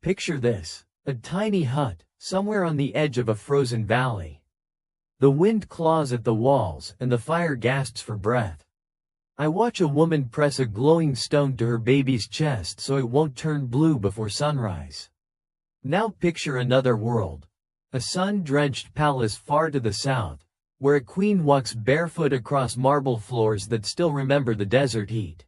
Picture this: a tiny hut, somewhere on the edge of a frozen valley. The wind claws at the walls and the fire gasps for breath. I watch a woman press a glowing stone to her baby's chest so it won't turn blue before sunrise. Now picture another world. A sun-drenched palace far to the south, where a queen walks barefoot across marble floors that still remember the desert heat.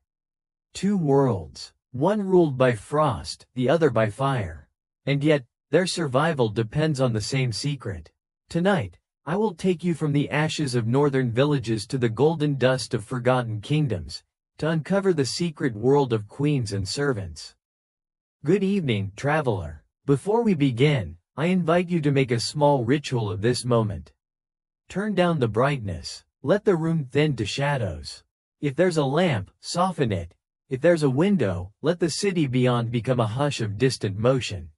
Two worlds, one ruled by frost, the other by fire. And yet, their survival depends on the same secret. Tonight, I will take you from the ashes of northern villages to the golden dust of forgotten kingdoms, to uncover the secret world of queens and servants. Good evening, traveler. Before we begin, I invite you to make a small ritual of this moment. Turn down the brightness. Let the room thin to shadows. If there's a lamp, soften it. If there's a window, let the city beyond become a hush of distant motion.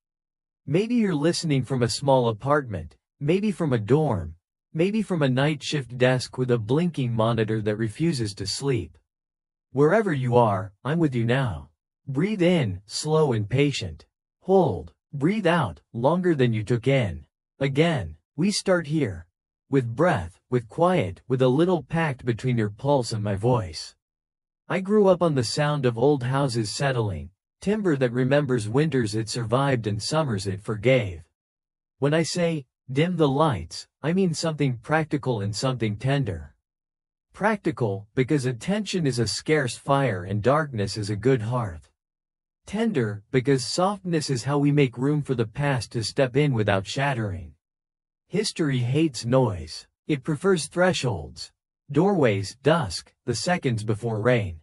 Maybe you're listening from a small apartment, maybe from a dorm, maybe from a night shift desk with a blinking monitor that refuses to sleep. Wherever you are, I'm with you now. Breathe in, slow and patient. Hold. Breathe out, longer than you took in. Again, we start here. With breath, with quiet, with a little pact between your pulse and my voice. I grew up on the sound of old houses settling, timber that remembers winters it survived and summers it forgave. When I say, dim the lights, I mean something practical and something tender. Practical, because attention is a scarce fire and darkness is a good hearth. Tender, because softness is how we make room for the past to step in without shattering. History hates noise. It prefers thresholds, doorways, dusk, the seconds before rain.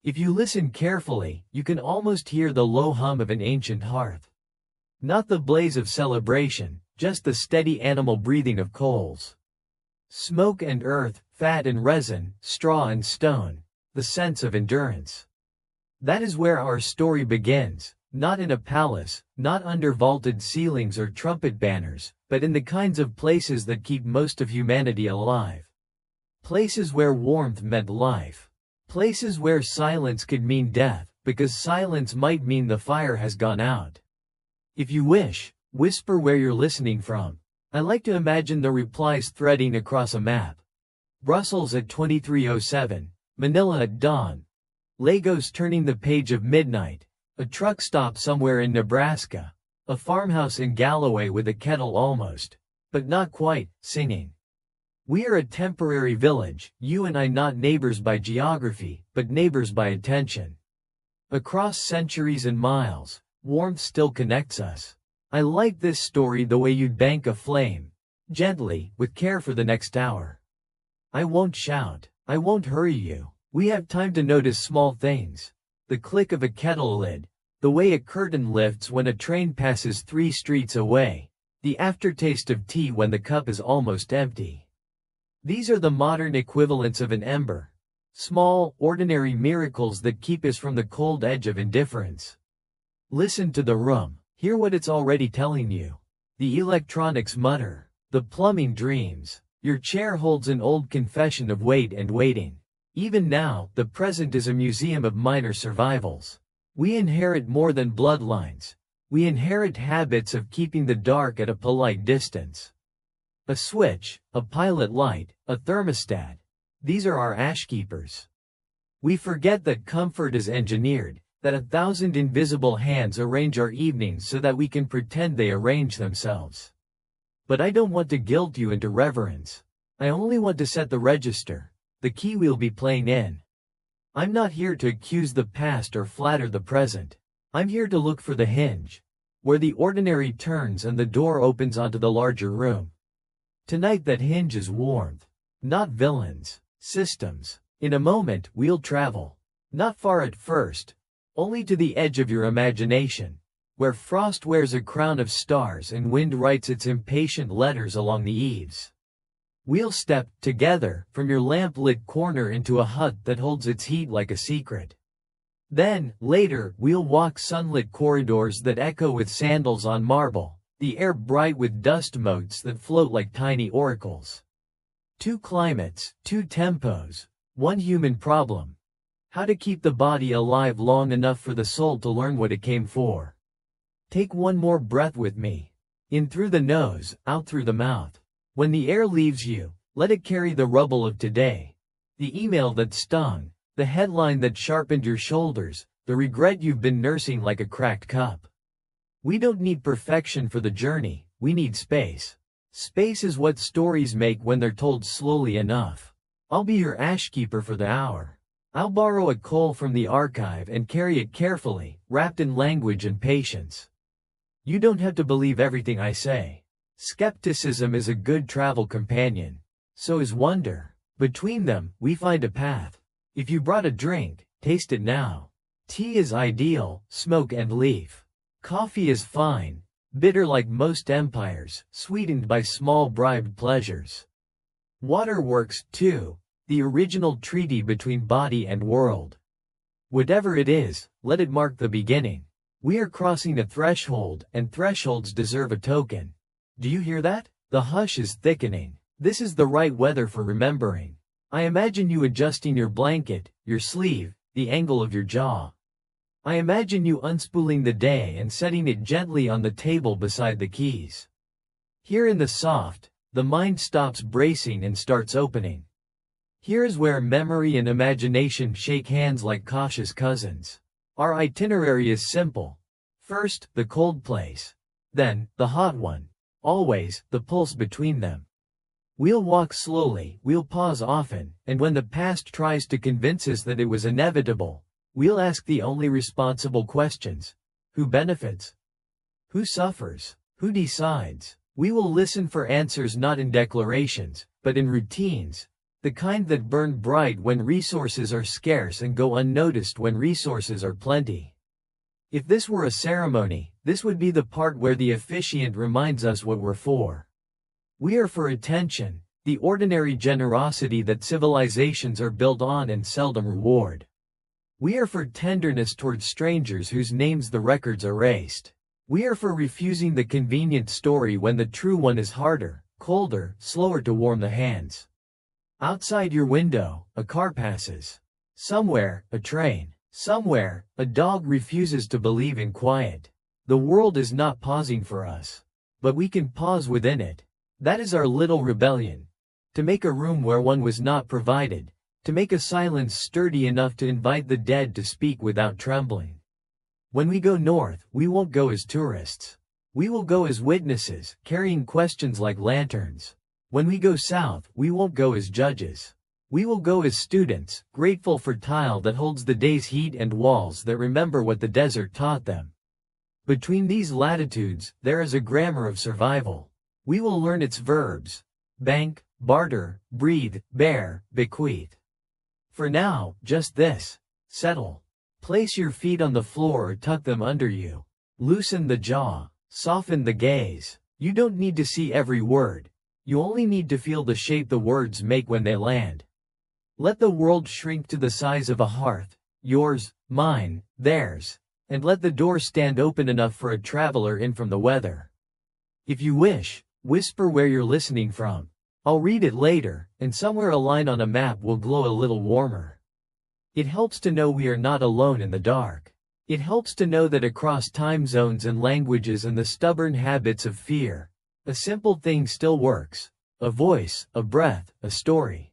If you listen carefully, you can almost hear the low hum of an ancient hearth. Not the blaze of celebration, just the steady animal breathing of coals. Smoke and earth, fat and resin, straw and stone, the sense of endurance. That is where our story begins, not in a palace, not under vaulted ceilings or trumpet banners, but in the kinds of places that keep most of humanity alive. Places where warmth meant life. Places where silence could mean death, because silence might mean the fire has gone out. If you wish, whisper where you're listening from. I like to imagine the replies threading across a map. Brussels at 23:07, Manila at dawn. Lagos turning the page of midnight, a truck stop somewhere in Nebraska, a farmhouse in Galloway with a kettle almost, but not quite, singing. We are a temporary village, you and I not neighbors by geography, but neighbors by attention. Across centuries and miles, warmth still connects us. I like this story the way you'd bank a flame, gently, with care for the next hour. I won't shout, I won't hurry you. We have time to notice small things. The click of a kettle lid, the way a curtain lifts when a train passes 3 streets away, the aftertaste of tea when the cup is almost empty. These are the modern equivalents of an ember. Small, ordinary miracles that keep us from the cold edge of indifference. Listen to the room, hear what it's already telling you. The electronics mutter, the plumbing dreams. Your chair holds an old confession of wait and waiting. Even now, the present is a museum of minor survivals. We inherit more than bloodlines. We inherit habits of keeping the dark at a polite distance. A switch, a pilot light, a thermostat. These are our ashkeepers. We forget that comfort is engineered, that 1,000 invisible hands arrange our evenings so that we can pretend they arrange themselves. But I don't want to guilt you into reverence. I only want to set the register. The key we'll be playing in. I'm not here to accuse the past or flatter the present. I'm here to look for the hinge, where the ordinary turns and the door opens onto the larger room. Tonight that hinge is warmth, not villains, systems. In a moment we'll travel, not far at first, only to the edge of your imagination, where frost wears a crown of stars and wind writes its impatient letters along the eaves. We'll step, together, from your lamp-lit corner into a hut that holds its heat like a secret. Then, later, we'll walk sunlit corridors that echo with sandals on marble, the air bright with dust motes that float like tiny oracles. 2 climates, 2 tempos, 1 human problem. How to keep the body alive long enough for the soul to learn what it came for. Take one more breath with me. In through the nose, out through the mouth. When the air leaves you, let it carry the rubble of today. The email that stung, the headline that sharpened your shoulders, the regret you've been nursing like a cracked cup. We don't need perfection for the journey, we need space. Space is what stories make when they're told slowly enough. I'll be your ashkeeper for the hour. I'll borrow a coal from the archive and carry it carefully, wrapped in language and patience. You don't have to believe everything I say. Skepticism is a good travel companion. So is wonder. Between them, we find a path. If you brought a drink, taste it now. Tea is ideal, smoke and leaf. Coffee is fine, bitter like most empires, sweetened by small bribed pleasures. Water works, too, the original treaty between body and world. Whatever it is, let it mark the beginning. We are crossing a threshold, and thresholds deserve a token. Do you hear that? The hush is thickening. This is the right weather for remembering. I imagine you adjusting your blanket, your sleeve, the angle of your jaw. I imagine you unspooling the day and setting it gently on the table beside the keys. Here in the soft, the mind stops bracing and starts opening. Here is where memory and imagination shake hands like cautious cousins. Our itinerary is simple. First, the cold place. Then, the hot one. Always, the pulse between them. We'll walk slowly, we'll pause often, and when the past tries to convince us that it was inevitable, we'll ask the only responsible questions. Who benefits? Who suffers? Who decides? We will listen for answers not in declarations, but in routines. The kind that burn bright when resources are scarce and go unnoticed when resources are plenty. If this were a ceremony, this would be the part where the officiant reminds us what we're for. We are for attention, the ordinary generosity that civilizations are built on and seldom reward. We are for tenderness towards strangers whose names the records erased. We are for refusing the convenient story when the true one is harder, colder, slower to warm the hands. Outside your window, a car passes. Somewhere, a train. Somewhere, a dog refuses to believe in quiet. The world is not pausing for us. But we can pause within it. That is our little rebellion. To make a room where one was not provided. To make a silence sturdy enough to invite the dead to speak without trembling. When we go north, we won't go as tourists. We will go as witnesses, carrying questions like lanterns. When we go south, we won't go as judges. We will go as students, grateful for tile that holds the day's heat and walls that remember what the desert taught them. Between these latitudes, there is a grammar of survival. We will learn its verbs. Bank, barter, breathe, bear, bequeath. For now, just this. Settle. Place your feet on the floor or tuck them under you. Loosen the jaw. Soften the gaze. You don't need to see every word. You only need to feel the shape the words make when they land. Let the world shrink to the size of a hearth. Yours, mine, theirs. And let the door stand open enough for a traveler in from the weather. If you wish, whisper where you're listening from. I'll read it later, and somewhere a line on a map will glow a little warmer. It helps to know we are not alone in the dark. It helps to know that across time zones and languages and the stubborn habits of fear, a simple thing still works. A voice, a breath, a story.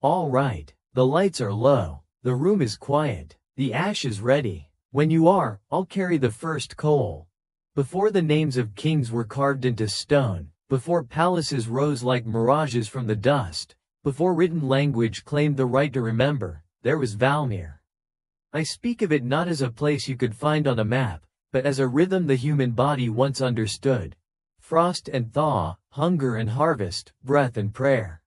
All right, the lights are low, the room is quiet, the ash is ready. When you are, I'll carry the first coal. Before the names of kings were carved into stone, before palaces rose like mirages from the dust, before written language claimed the right to remember, there was Valmere. I speak of it not as a place you could find on a map, but as a rhythm the human body once understood. Frost and thaw, hunger and harvest, breath and prayer.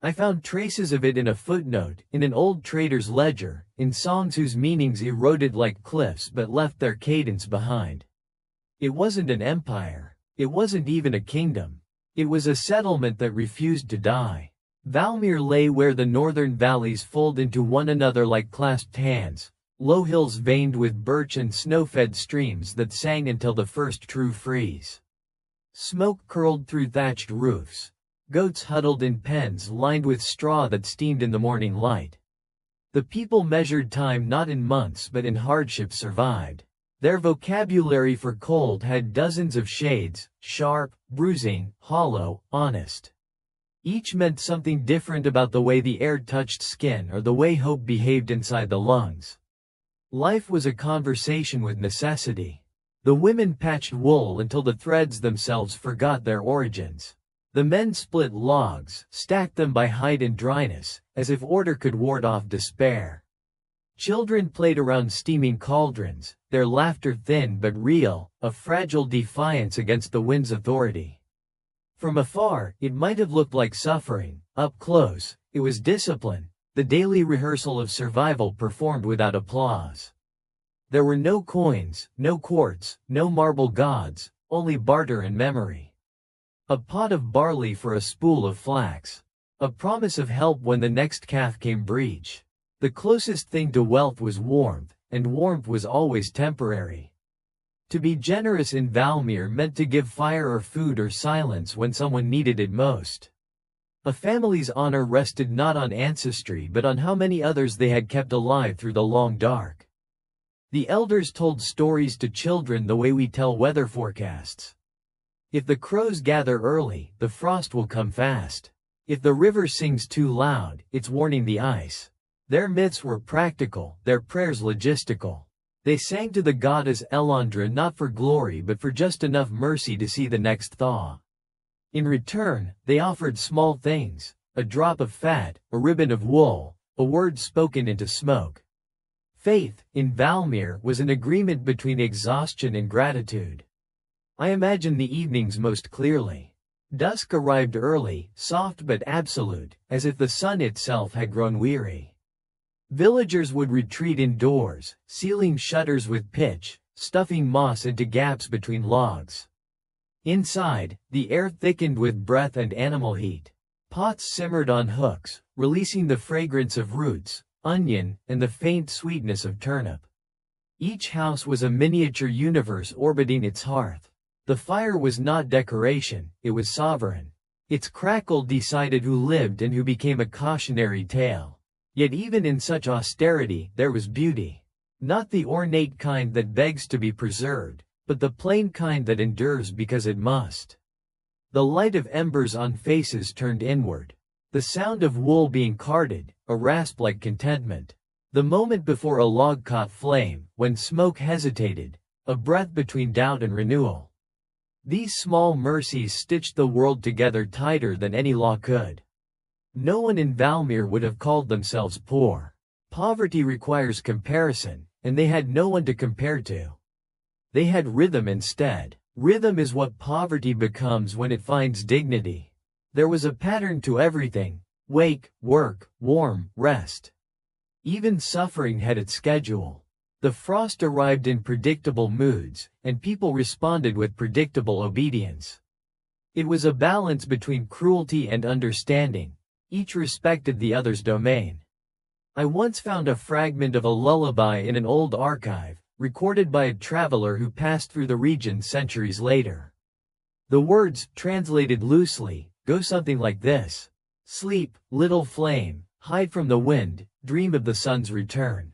I found traces of it in a footnote, in an old trader's ledger, in songs whose meanings eroded like cliffs but left their cadence behind. It wasn't an empire. It wasn't even a kingdom. It was a settlement that refused to die. Valmere lay where the northern valleys fold into one another like clasped hands, low hills veined with birch and snow-fed streams that sang until the first true freeze. Smoke curled through thatched roofs. Goats huddled in pens lined with straw that steamed in the morning light. The people measured time not in months but in hardship survived. Their vocabulary for cold had dozens of shades: sharp, bruising, hollow, honest. Each meant something different about the way the air touched skin or the way hope behaved inside the lungs. Life was a conversation with necessity. The women patched wool until the threads themselves forgot their origins. The men split logs, stacked them by height and dryness, as if order could ward off despair. Children played around steaming cauldrons, their laughter thin but real, a fragile defiance against the wind's authority. From afar, it might have looked like suffering. Up close, it was discipline, the daily rehearsal of survival performed without applause. There were no coins, no quartz, no marble gods, only barter and memory. A pot of barley for a spool of flax. A promise of help when the next calf came breech. The closest thing to wealth was warmth, and warmth was always temporary. To be generous in Valmere meant to give fire or food or silence when someone needed it most. A family's honor rested not on ancestry but on how many others they had kept alive through the long dark. The elders told stories to children the way we tell weather forecasts. If the crows gather early, the frost will come fast. If the river sings too loud, it's warning the ice. Their myths were practical, their prayers logistical. They sang to the goddess Elandra not for glory but for just enough mercy to see the next thaw. In return, they offered small things: a drop of fat, a ribbon of wool, a word spoken into smoke. Faith, in Valmere, was an agreement between exhaustion and gratitude. I imagine the evenings most clearly. Dusk arrived early, soft but absolute, as if the sun itself had grown weary. Villagers would retreat indoors, sealing shutters with pitch, stuffing moss into gaps between logs. Inside, the air thickened with breath and animal heat. Pots simmered on hooks, releasing the fragrance of roots, onion, and the faint sweetness of turnip. Each house was a miniature universe orbiting its hearth. The fire was not decoration, it was sovereign. Its crackle decided who lived and who became a cautionary tale. Yet even in such austerity, there was beauty. Not the ornate kind that begs to be preserved, but the plain kind that endures because it must. The light of embers on faces turned inward. The sound of wool being carded, a rasp like contentment. The moment before a log caught flame, when smoke hesitated, a breath between doubt and renewal. These small mercies stitched the world together tighter than any law could. No one in Valmere would have called themselves poor. Poverty requires comparison, and they had no one to compare to. They had rhythm instead. Rhythm is what poverty becomes when it finds dignity. There was a pattern to everything: wake, work, warm, rest. Even suffering had its schedule. The frost arrived in predictable moods, and people responded with predictable obedience. It was a balance between cruelty and understanding. Each respected the other's domain. I once found a fragment of a lullaby in an old archive, recorded by a traveler who passed through the region centuries later. The words, translated loosely, go something like this: "Sleep, little flame, hide from the wind, dream of the sun's return."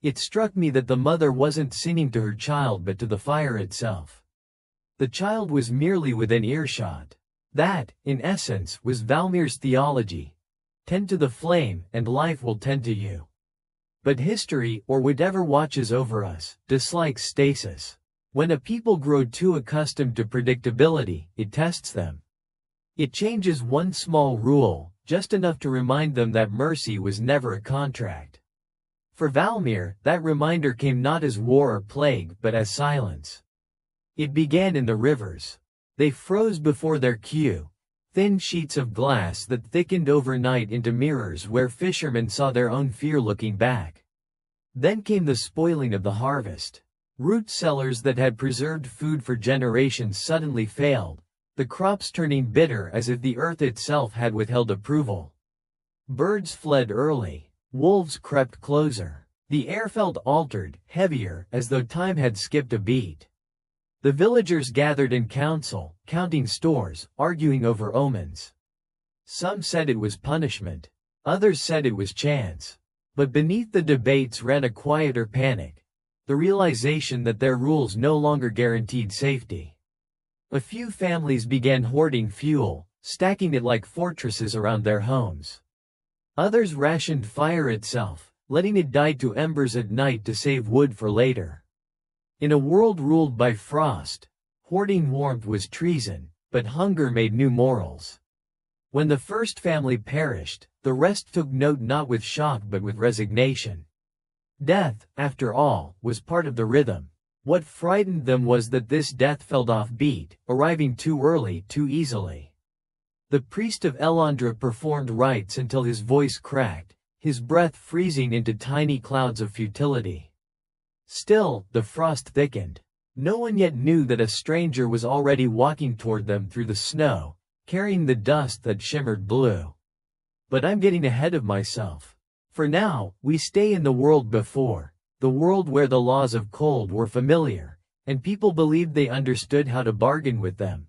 It struck me that the mother wasn't singing to her child but to the fire itself. The child was merely within earshot. That, in essence, was Valmere's theology. Tend to the flame, and life will tend to you. But history, or whatever watches over us, dislikes stasis. When a people grow too accustomed to predictability, it tests them. It changes one small rule, just enough to remind them that mercy was never a contract. For Valmere, that reminder came not as war or plague, but as silence. It began in the rivers. They froze before their queue, thin sheets of glass that thickened overnight into mirrors where fishermen saw their own fear looking back. Then came the spoiling of the harvest. Root cellars that had preserved food for generations suddenly failed, the crops turning bitter as if the earth itself had withheld approval. Birds fled early. Wolves crept closer. The air felt altered, heavier, as though time had skipped a beat. The villagers gathered in council, counting stores, arguing over omens. Some said it was punishment. Others said it was chance. But beneath the debates ran a quieter panic. the realization that their rules no longer guaranteed safety. A few families began hoarding fuel, stacking it like fortresses around their homes. Others rationed fire itself, letting it die to embers at night to save wood for later. In a world ruled by frost, hoarding warmth was treason, but hunger made new morals. When the first family perished, the rest took note not with shock but with resignation. Death, after all, was part of the rhythm. What frightened them was that this death felt offbeat, arriving too early, too easily. The priest of Elandra performed rites until his voice cracked, his breath freezing into tiny clouds of futility. Still, the frost thickened. No one yet knew that a stranger was already walking toward them through the snow, carrying the dust that shimmered blue. But I'm getting ahead of myself. For now, we stay in the world before, the world where the laws of cold were familiar, and people believed they understood how to bargain with them.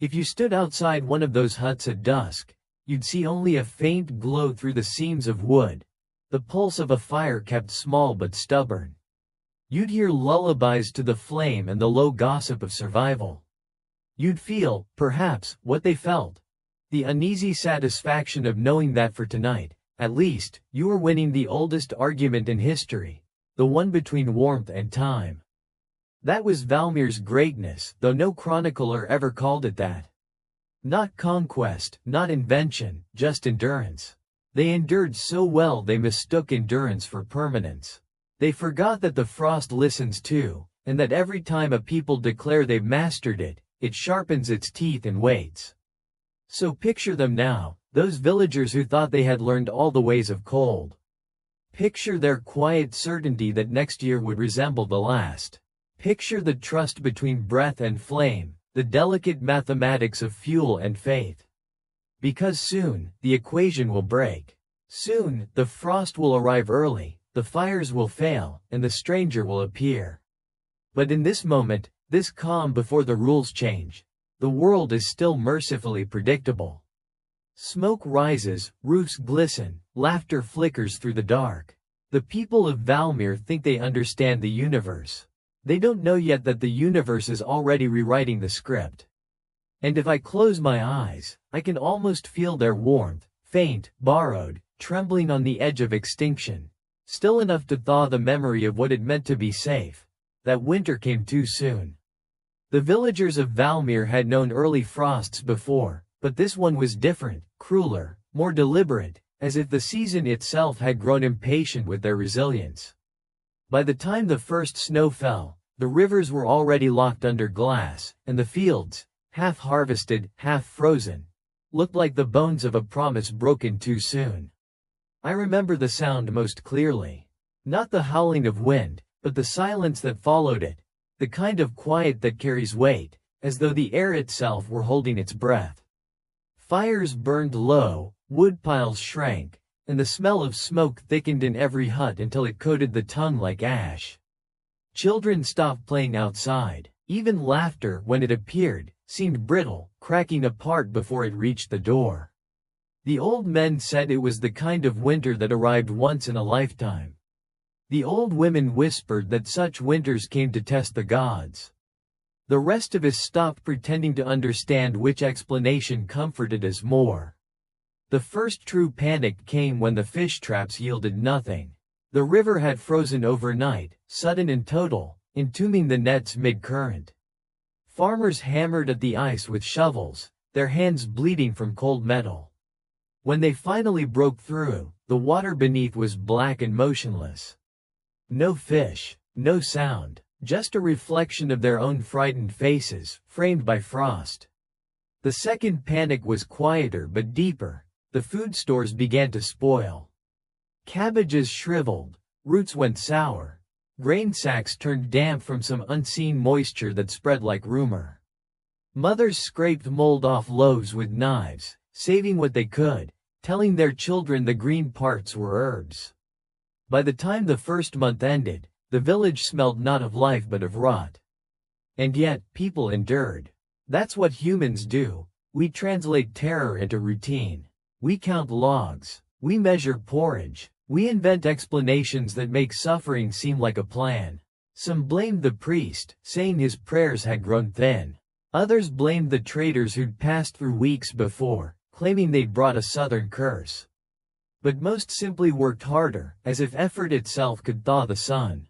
If you stood outside one of those huts at dusk, you'd see only a faint glow through the seams of wood, the pulse of a fire kept small but stubborn. You'd hear lullabies to the flame and the low gossip of survival. You'd feel, perhaps, what they felt. The uneasy satisfaction of knowing that for tonight, at least, you were winning the oldest argument in history, the one between warmth and time. That was Valmere's greatness, though no chronicler ever called it that. Not conquest, not invention, just endurance. They endured so well they mistook endurance for permanence. They forgot that the frost listens too, and that every time a people declare they've mastered it, it sharpens its teeth and waits. So picture them now, those villagers who thought they had learned all the ways of cold. Picture their quiet certainty that next year would resemble the last. Picture the trust between breath and flame, the delicate mathematics of fuel and faith. Because soon, the equation will break. Soon, the frost will arrive early, the fires will fail, and the stranger will appear. But in this moment, this calm before the rules change, the world is still mercifully predictable. Smoke rises, roofs glisten, laughter flickers through the dark. The people of Valmere think they understand the universe. They don't know yet that the universe is already rewriting the script. And if I close my eyes, I can almost feel their warmth, faint, borrowed, trembling on the edge of extinction, still enough to thaw the memory of what it meant to be safe. That winter came too soon. The villagers of Valmere had known early frosts before, but this one was different, crueler, more deliberate, as if the season itself had grown impatient with their resilience. By the time the first snow fell, the rivers were already locked under glass, and the fields, half harvested, half frozen, looked like the bones of a promise broken too soon. I remember the sound most clearly. Not the howling of wind, but the silence that followed it, the kind of quiet that carries weight, as though the air itself were holding its breath. Fires burned low, wood piles shrank, and the smell of smoke thickened in every hut until it coated the tongue like ash. Children stopped playing outside. Even laughter, when it appeared, seemed brittle, cracking apart before it reached the door. The old men said it was the kind of winter that arrived once in a lifetime. The old women whispered that such winters came to test the gods. The rest of us stopped pretending to understand which explanation comforted us more. The first true panic came when the fish traps yielded nothing. The river had frozen overnight, sudden and total, entombing the nets mid-current. Farmers hammered at the ice with shovels, their hands bleeding from cold metal. When they finally broke through, the water beneath was black and motionless. No fish, no sound, just a reflection of their own frightened faces, framed by frost. The second panic was quieter but deeper. The food stores began to spoil. Cabbages shriveled, roots went sour, grain sacks turned damp from some unseen moisture that spread like rumor. Mothers scraped mold off loaves with knives, saving what they could, telling their children the green parts were herbs. By the time the first month ended, the village smelled not of life but of rot. And yet, people endured. That's what humans do. We translate terror into routine. We count logs. We measure porridge. We invent explanations that make suffering seem like a plan. Some blamed the priest, saying his prayers had grown thin. Others blamed the traders who'd passed through weeks before, claiming they'd brought a southern curse. But most simply worked harder, as if effort itself could thaw the sun.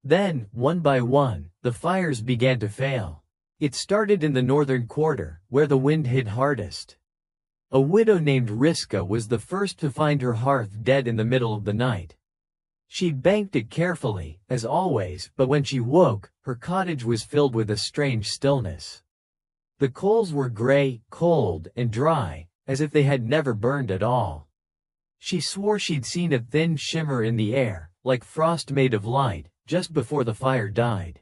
Then, one by one, the fires began to fail. It started in the northern quarter, where the wind hit hardest. A widow named Riska was the first to find her hearth dead in the middle of the night. She'd banked it carefully, as always, but when she woke, her cottage was filled with a strange stillness. The coals were gray, cold, and dry, as if they had never burned at all. She swore she'd seen a thin shimmer in the air, like frost made of light, just before the fire died.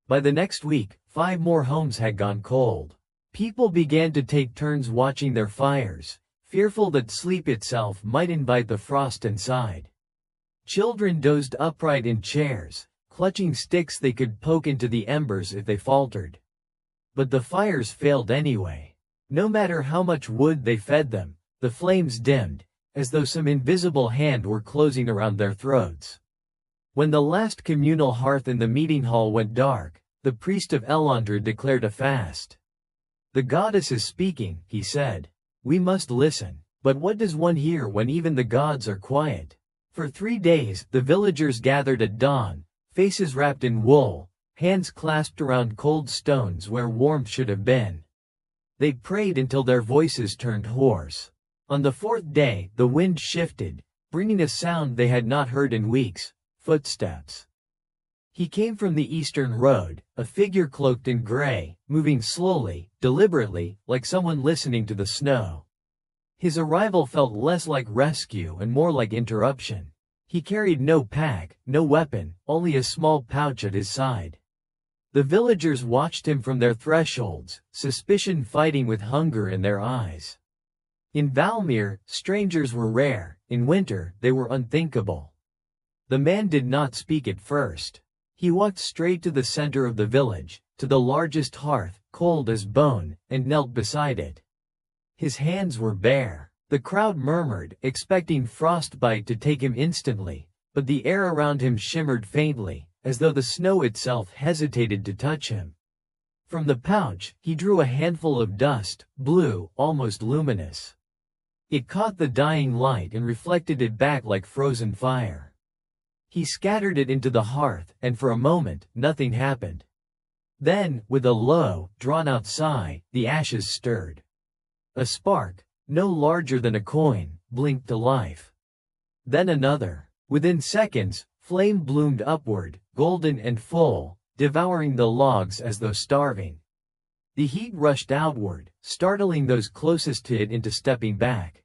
By the next week, 5 more homes had gone cold. People began to take turns watching their fires, fearful that sleep itself might invite the frost inside. Children dozed upright in chairs, clutching sticks they could poke into the embers if they faltered. But the fires failed anyway. No matter how much wood they fed them, the flames dimmed, as though some invisible hand were closing around their throats. When the last communal hearth in the meeting hall went dark, the priest of Elandra declared a fast. "The goddess is speaking," he said. "We must listen. But what does one hear when even the gods are quiet?" For 3 days, the villagers gathered at dawn, faces wrapped in wool, hands clasped around cold stones where warmth should have been. They prayed until their voices turned hoarse. On the 4th day, the wind shifted, bringing a sound they had not heard in weeks: footsteps. He came from the eastern road, a figure cloaked in gray, moving slowly, deliberately, like someone listening to the snow. His arrival felt less like rescue and more like interruption. He carried no pack, no weapon, only a small pouch at his side. The villagers watched him from their thresholds, suspicion fighting with hunger in their eyes. In Valmere, strangers were rare. In winter, they were unthinkable. The man did not speak at first. He walked straight to the center of the village, to the largest hearth, cold as bone, and knelt beside it. His hands were bare. The crowd murmured, expecting frostbite to take him instantly, but the air around him shimmered faintly, as though the snow itself hesitated to touch him. From the pouch, he drew a handful of dust, blue, almost luminous. It caught the dying light and reflected it back like frozen fire. He scattered it into the hearth, and for a moment, nothing happened. Then, with a low, drawn-out sigh, the ashes stirred. A spark, no larger than a coin, blinked to life. Then another. Within seconds, flame bloomed upward, golden and full, devouring the logs as though starving. The heat rushed outward, startling those closest to it into stepping back.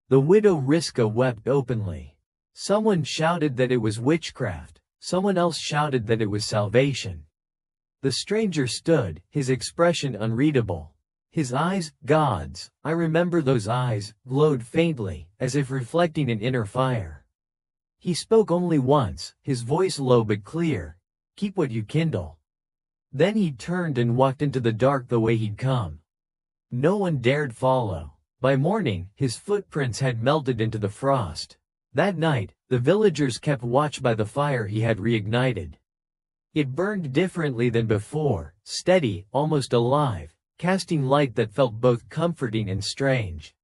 The widow Riska wept openly. Someone shouted that it was witchcraft, someone else shouted that it was salvation. The stranger stood, his expression unreadable. His eyes, gods, I remember those eyes, glowed faintly, as if reflecting an inner fire. He spoke only once, his voice low but clear, "Keep what you kindle." Then he turned and walked into the dark the way he'd come. No one dared follow. By morning, his footprints had melted into the frost. That night, the villagers kept watch by the fire he had reignited. It burned differently than before, steady, almost alive, casting light that felt both comforting and strange.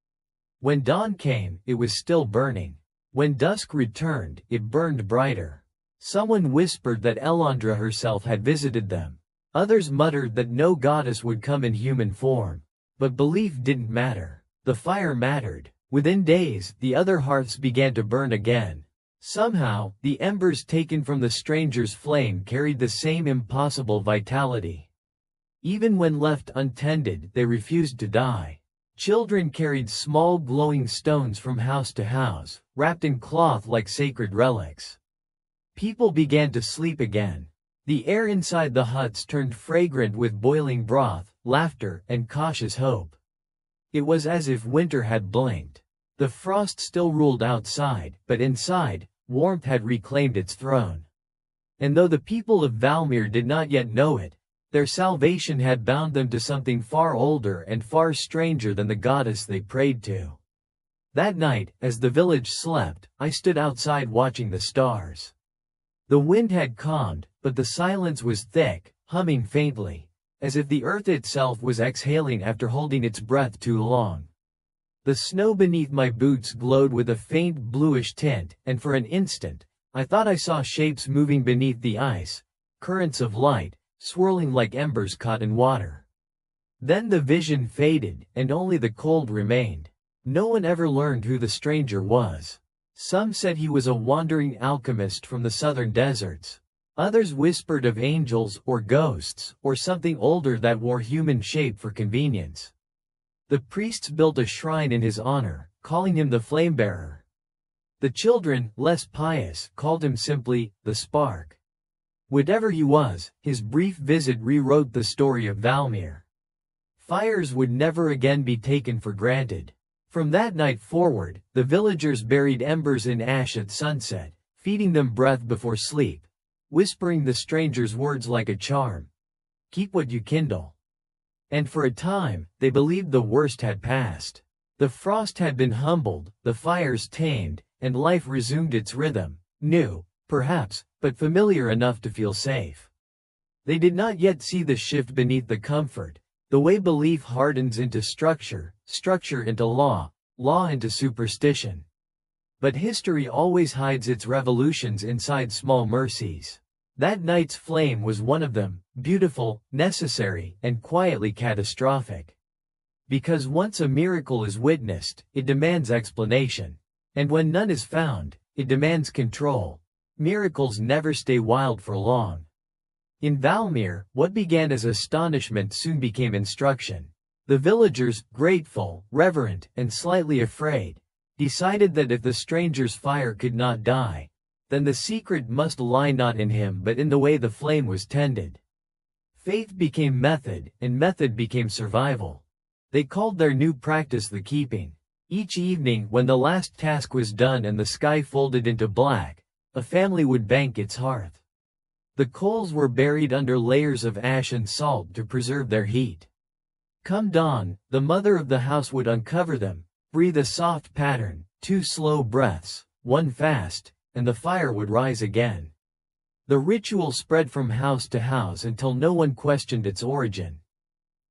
When dawn came, it was still burning. When dusk returned, it burned brighter. Someone whispered that Elandra herself had visited them. Others muttered that no goddess would come in human form. But belief didn't matter. The fire mattered. Within days, the other hearths began to burn again. Somehow, the embers taken from the stranger's flame carried the same impossible vitality. Even when left untended, they refused to die. Children carried small glowing stones from house to house, wrapped in cloth like sacred relics. People began to sleep again. The air inside the huts turned fragrant with boiling broth, laughter, and cautious hope. It was as if winter had blinked. The frost still ruled outside, but inside, warmth had reclaimed its throne. And though the people of Valmere did not yet know it, their salvation had bound them to something far older and far stranger than the goddess they prayed to. That night, as the village slept, I stood outside watching the stars. The wind had calmed, but the silence was thick, humming faintly, as if the earth itself was exhaling after holding its breath too long. The snow beneath my boots glowed with a faint bluish tint, and for an instant, I thought I saw shapes moving beneath the ice, currents of light, swirling like embers caught in water. Then the vision faded, and only the cold remained. No one ever learned who the stranger was. Some said he was a wandering alchemist from the southern deserts. Others whispered of angels or ghosts, or something older that wore human shape for convenience. The priests built a shrine in his honor, calling him the Flamebearer. The children, less pious, called him simply, the Spark. Whatever he was, his brief visit rewrote the story of Valmere. Fires would never again be taken for granted. From that night forward, the villagers buried embers in ash at sunset, feeding them breath before sleep, whispering the stranger's words like a charm. Keep what you kindle. And for a time, they believed the worst had passed. The frost had been humbled, the fires tamed, and life resumed its rhythm, new, perhaps, but familiar enough to feel safe. They did not yet see the shift beneath the comfort, the way belief hardens into structure, structure into law, law into superstition. But history always hides its revolutions inside small mercies. That night's flame was one of them, beautiful, necessary, and quietly catastrophic. Because once a miracle is witnessed, it demands explanation. And when none is found, it demands control. Miracles never stay wild for long. In Valmere, what began as astonishment soon became instruction. The villagers, grateful, reverent, and slightly afraid, decided that if the stranger's fire could not die, then the secret must lie not in him but in the way the flame was tended. Faith became method, and method became survival. They called their new practice the keeping. Each evening, when the last task was done and the sky folded into black, a family would bank its hearth. The coals were buried under layers of ash and salt to preserve their heat. Come dawn, the mother of the house would uncover them, breathe a soft pattern, 2 slow breaths, 1 fast, and the fire would rise again. The ritual spread from house to house until no one questioned its origin.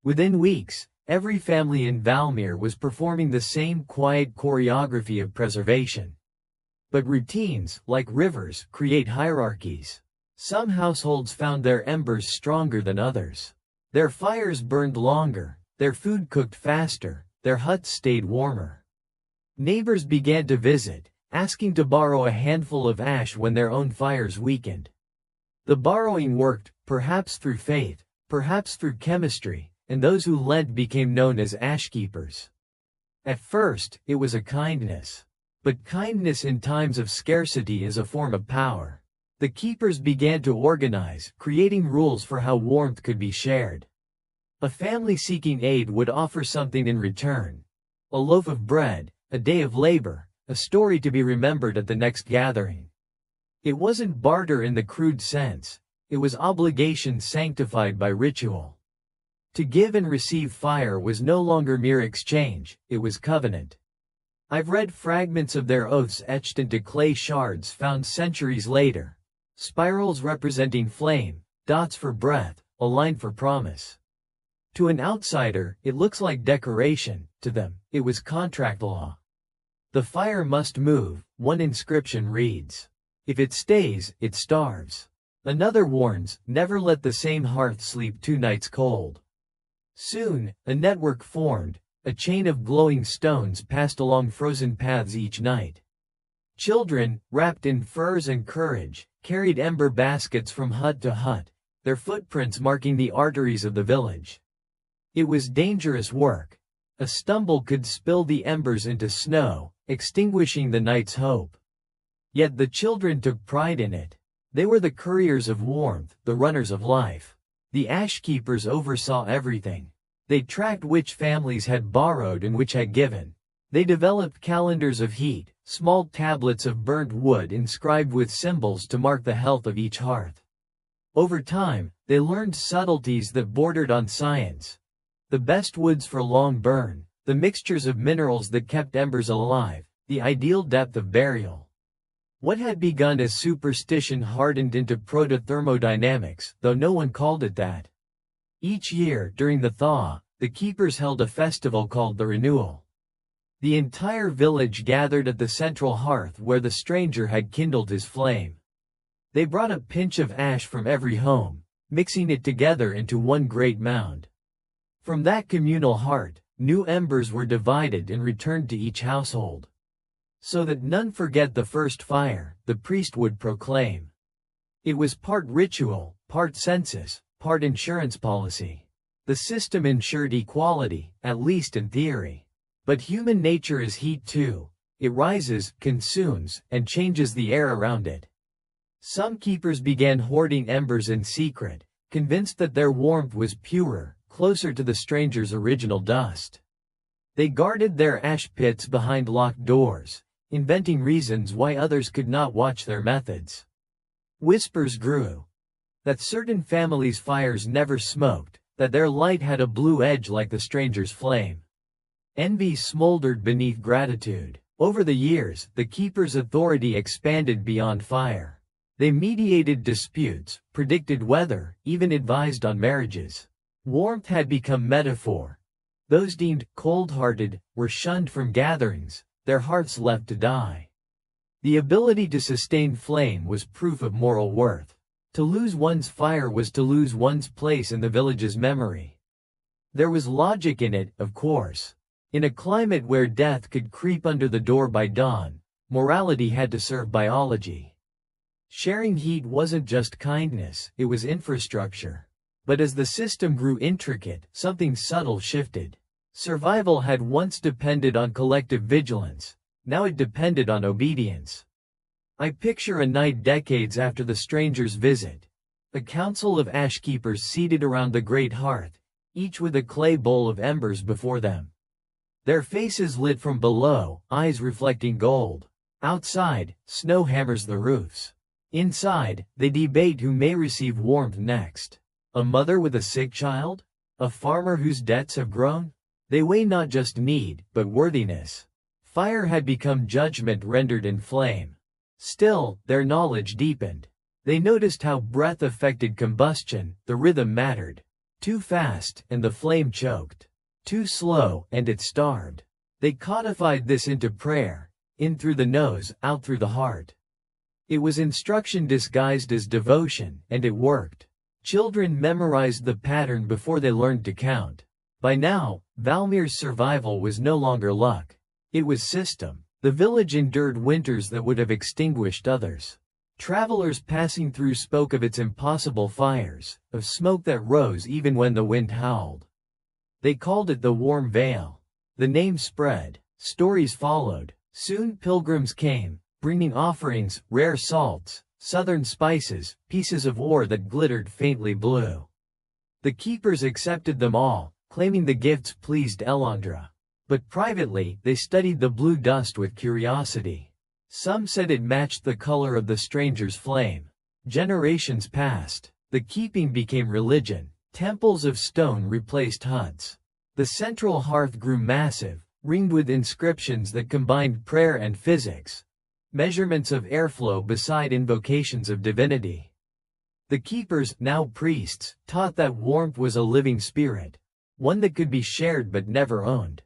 Within weeks, every family in Valmere was performing the same quiet choreography of preservation. But routines, like rivers, create hierarchies. Some households found their embers stronger than others. Their fires burned longer, their food cooked faster, their huts stayed warmer. Neighbors began to visit, asking to borrow a handful of ash when their own fires weakened. The borrowing worked, perhaps through faith, perhaps through chemistry, and those who lent became known as ashkeepers. At first, it was a kindness. But kindness in times of scarcity is a form of power. The keepers began to organize, creating rules for how warmth could be shared. A family seeking aid would offer something in return. A loaf of bread, a day of labor, a story to be remembered at the next gathering. It wasn't barter in the crude sense, it was obligation sanctified by ritual. To give and receive fire was no longer mere exchange, it was covenant. I've read fragments of their oaths etched into clay shards found centuries later. Spirals representing flame, dots for breath, a line for promise. To an outsider, it looks like decoration, to them, it was contract law. The fire must move, one inscription reads. If it stays, it starves. Another warns, never let the same hearth sleep 2 nights cold. Soon, a network formed, a chain of glowing stones passed along frozen paths each night. Children, wrapped in furs and courage, carried ember baskets from hut to hut, their footprints marking the arteries of the village. It was dangerous work. A stumble could spill the embers into snow, extinguishing the night's hope. Yet the children took pride in it. They were the couriers of warmth, the runners of life. The ashkeepers oversaw everything. They tracked which families had borrowed and which had given. They developed calendars of heat, small tablets of burnt wood inscribed with symbols to mark the health of each hearth. Over time, they learned subtleties that bordered on science. The best woods for long burn, the mixtures of minerals that kept embers alive, the ideal depth of burial. What had begun as superstition hardened into proto-thermodynamics, though no one called it that. Each year, during the thaw, the keepers held a festival called the Renewal. The entire village gathered at the central hearth where the stranger had kindled his flame. They brought a pinch of ash from every home, mixing it together into one great mound. From that communal heart, new embers were divided and returned to each household. So that none forget the first fire, the priest would proclaim. It was part ritual, part census, part insurance policy. The system ensured equality, at least in theory. But human nature is heat too. It rises, consumes, and changes the air around it. Some keepers began hoarding embers in secret, convinced that their warmth was purer, closer to the stranger's original dust. They guarded their ash pits behind locked doors, inventing reasons why others could not watch their methods. Whispers grew. That certain families' fires never smoked, that their light had a blue edge like the stranger's flame. Envy smoldered beneath gratitude. Over the years, the keeper's authority expanded beyond fire. They mediated disputes, predicted weather, even advised on marriages. Warmth had become metaphor. Those deemed cold-hearted were shunned from gatherings, their hearts left to die. The ability to sustain flame was proof of moral worth. To lose one's fire was to lose one's place in the village's memory. There was logic in it, of course. In a climate where death could creep under the door by dawn, morality had to serve biology. Sharing heat wasn't just kindness, it was infrastructure. But as the system grew intricate, something subtle shifted. Survival had once depended on collective vigilance, now it depended on obedience. I picture a night decades after the stranger's visit. A council of ash keepers seated around the great hearth, each with a clay bowl of embers before them. Their faces lit from below, eyes reflecting gold. Outside, snow hammers the roofs. Inside, they debate who may receive warmth next. A mother with a sick child? A farmer whose debts have grown? They weigh not just need, but worthiness. Fire had become judgment rendered in flame. Still, their knowledge deepened. They noticed how breath affected combustion, the rhythm mattered. Too fast, and the flame choked. Too slow, and it starved. They codified this into prayer, in through the nose, out through the heart. It was instruction disguised as devotion, and it worked. Children memorized the pattern before they learned to count. By now, Valmere's survival was no longer luck. It was system. The village endured winters that would have extinguished others. Travelers passing through spoke of its impossible fires, of smoke that rose even when the wind howled. They called it the Warm Veil. The name spread. Stories followed. Soon pilgrims came, bringing offerings, rare salts, southern spices, pieces of ore that glittered faintly blue. The keepers accepted them all, claiming the gifts pleased Elandra. But privately, they studied the blue dust with curiosity. Some said it matched the color of the stranger's flame. Generations passed. The keeping became religion. Temples of stone replaced huts. The central hearth grew massive, ringed with inscriptions that combined prayer and physics. Measurements of airflow beside invocations of divinity. The keepers, now priests, taught that warmth was a living spirit, one that could be shared but never owned.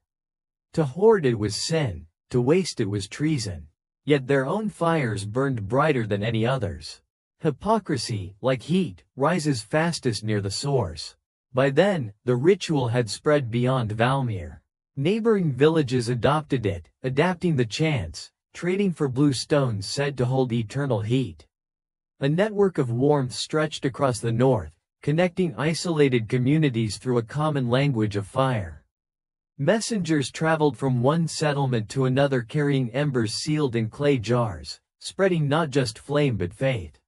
To hoard it was sin, to waste it was treason. Yet their own fires burned brighter than any others. Hypocrisy, like heat, rises fastest near the source. By then, the ritual had spread beyond Valmere. Neighboring villages adopted it, adapting the chants, trading for blue stones said to hold eternal heat. A network of warmth stretched across the north, connecting isolated communities through a common language of fire. Messengers traveled from one settlement to another carrying embers sealed in clay jars, spreading not just flame but faith.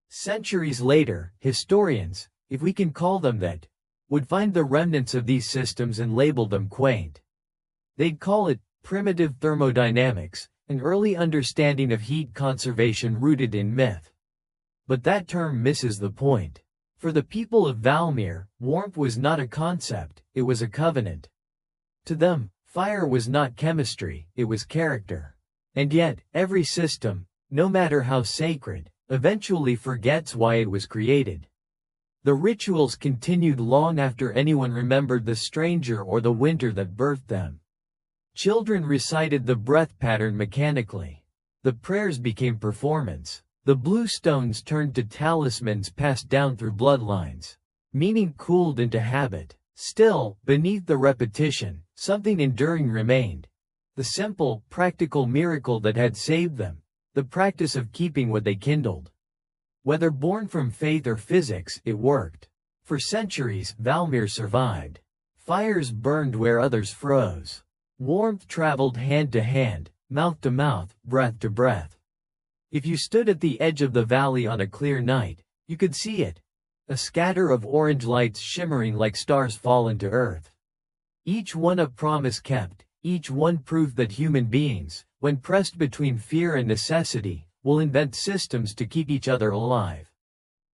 Centuries later, historians, if we can call them that, would find the remnants of these systems and label them quaint. They'd call it primitive thermodynamics, an early understanding of heat conservation rooted in myth. But that term misses the point. For the people of Valmere, warmth was not a concept, it was a covenant. To them, fire was not chemistry, it was character. And yet, every system, no matter how sacred, eventually forgets why it was created. The rituals continued long after anyone remembered the stranger or the winter that birthed them. Children recited the breath pattern mechanically. The prayers became performance. The blue stones turned to talismans passed down through bloodlines. Meaning cooled into habit. Still, beneath the repetition, something enduring remained. The simple, practical miracle that had saved them. The practice of keeping what they kindled. Whether born from faith or physics, it worked. For centuries, Valmere survived. Fires burned where others froze. Warmth traveled hand to hand, mouth to mouth, breath to breath. If you stood at the edge of the valley on a clear night, you could see it. A scatter of orange lights shimmering like stars fallen to earth. Each one a promise kept, each one proof that human beings, when pressed between fear and necessity, will invent systems to keep each other alive.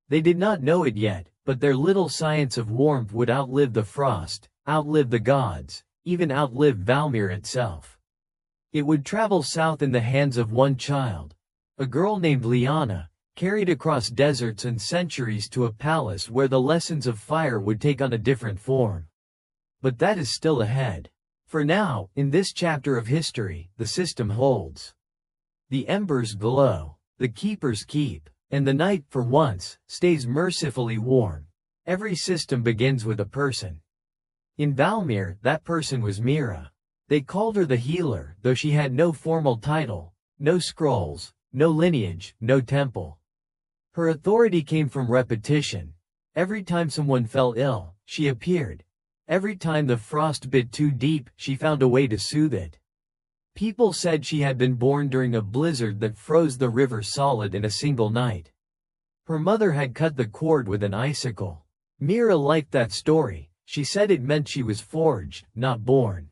They did not know it yet, but their little science of warmth would outlive the frost, outlive the gods, even outlive Valmere itself. It would travel south in the hands of one child, a girl named Liana, carried across deserts and centuries to a palace where the lessons of fire would take on a different form. But that is still ahead. For now, in this chapter of history, the system holds. The embers glow, the keepers keep, and the night, for once, stays mercifully warm. Every system begins with a person. In Valmere, that person was Mira. They called her the healer, though she had no formal title, no scrolls, no lineage, no temple. Her authority came from repetition. Every time someone fell ill, she appeared. Every time the frost bit too deep, she found a way to soothe it. People said she had been born during a blizzard that froze the river solid in a single night. Her mother had cut the cord with an icicle. Mira liked that story. She said it meant she was forged, not born.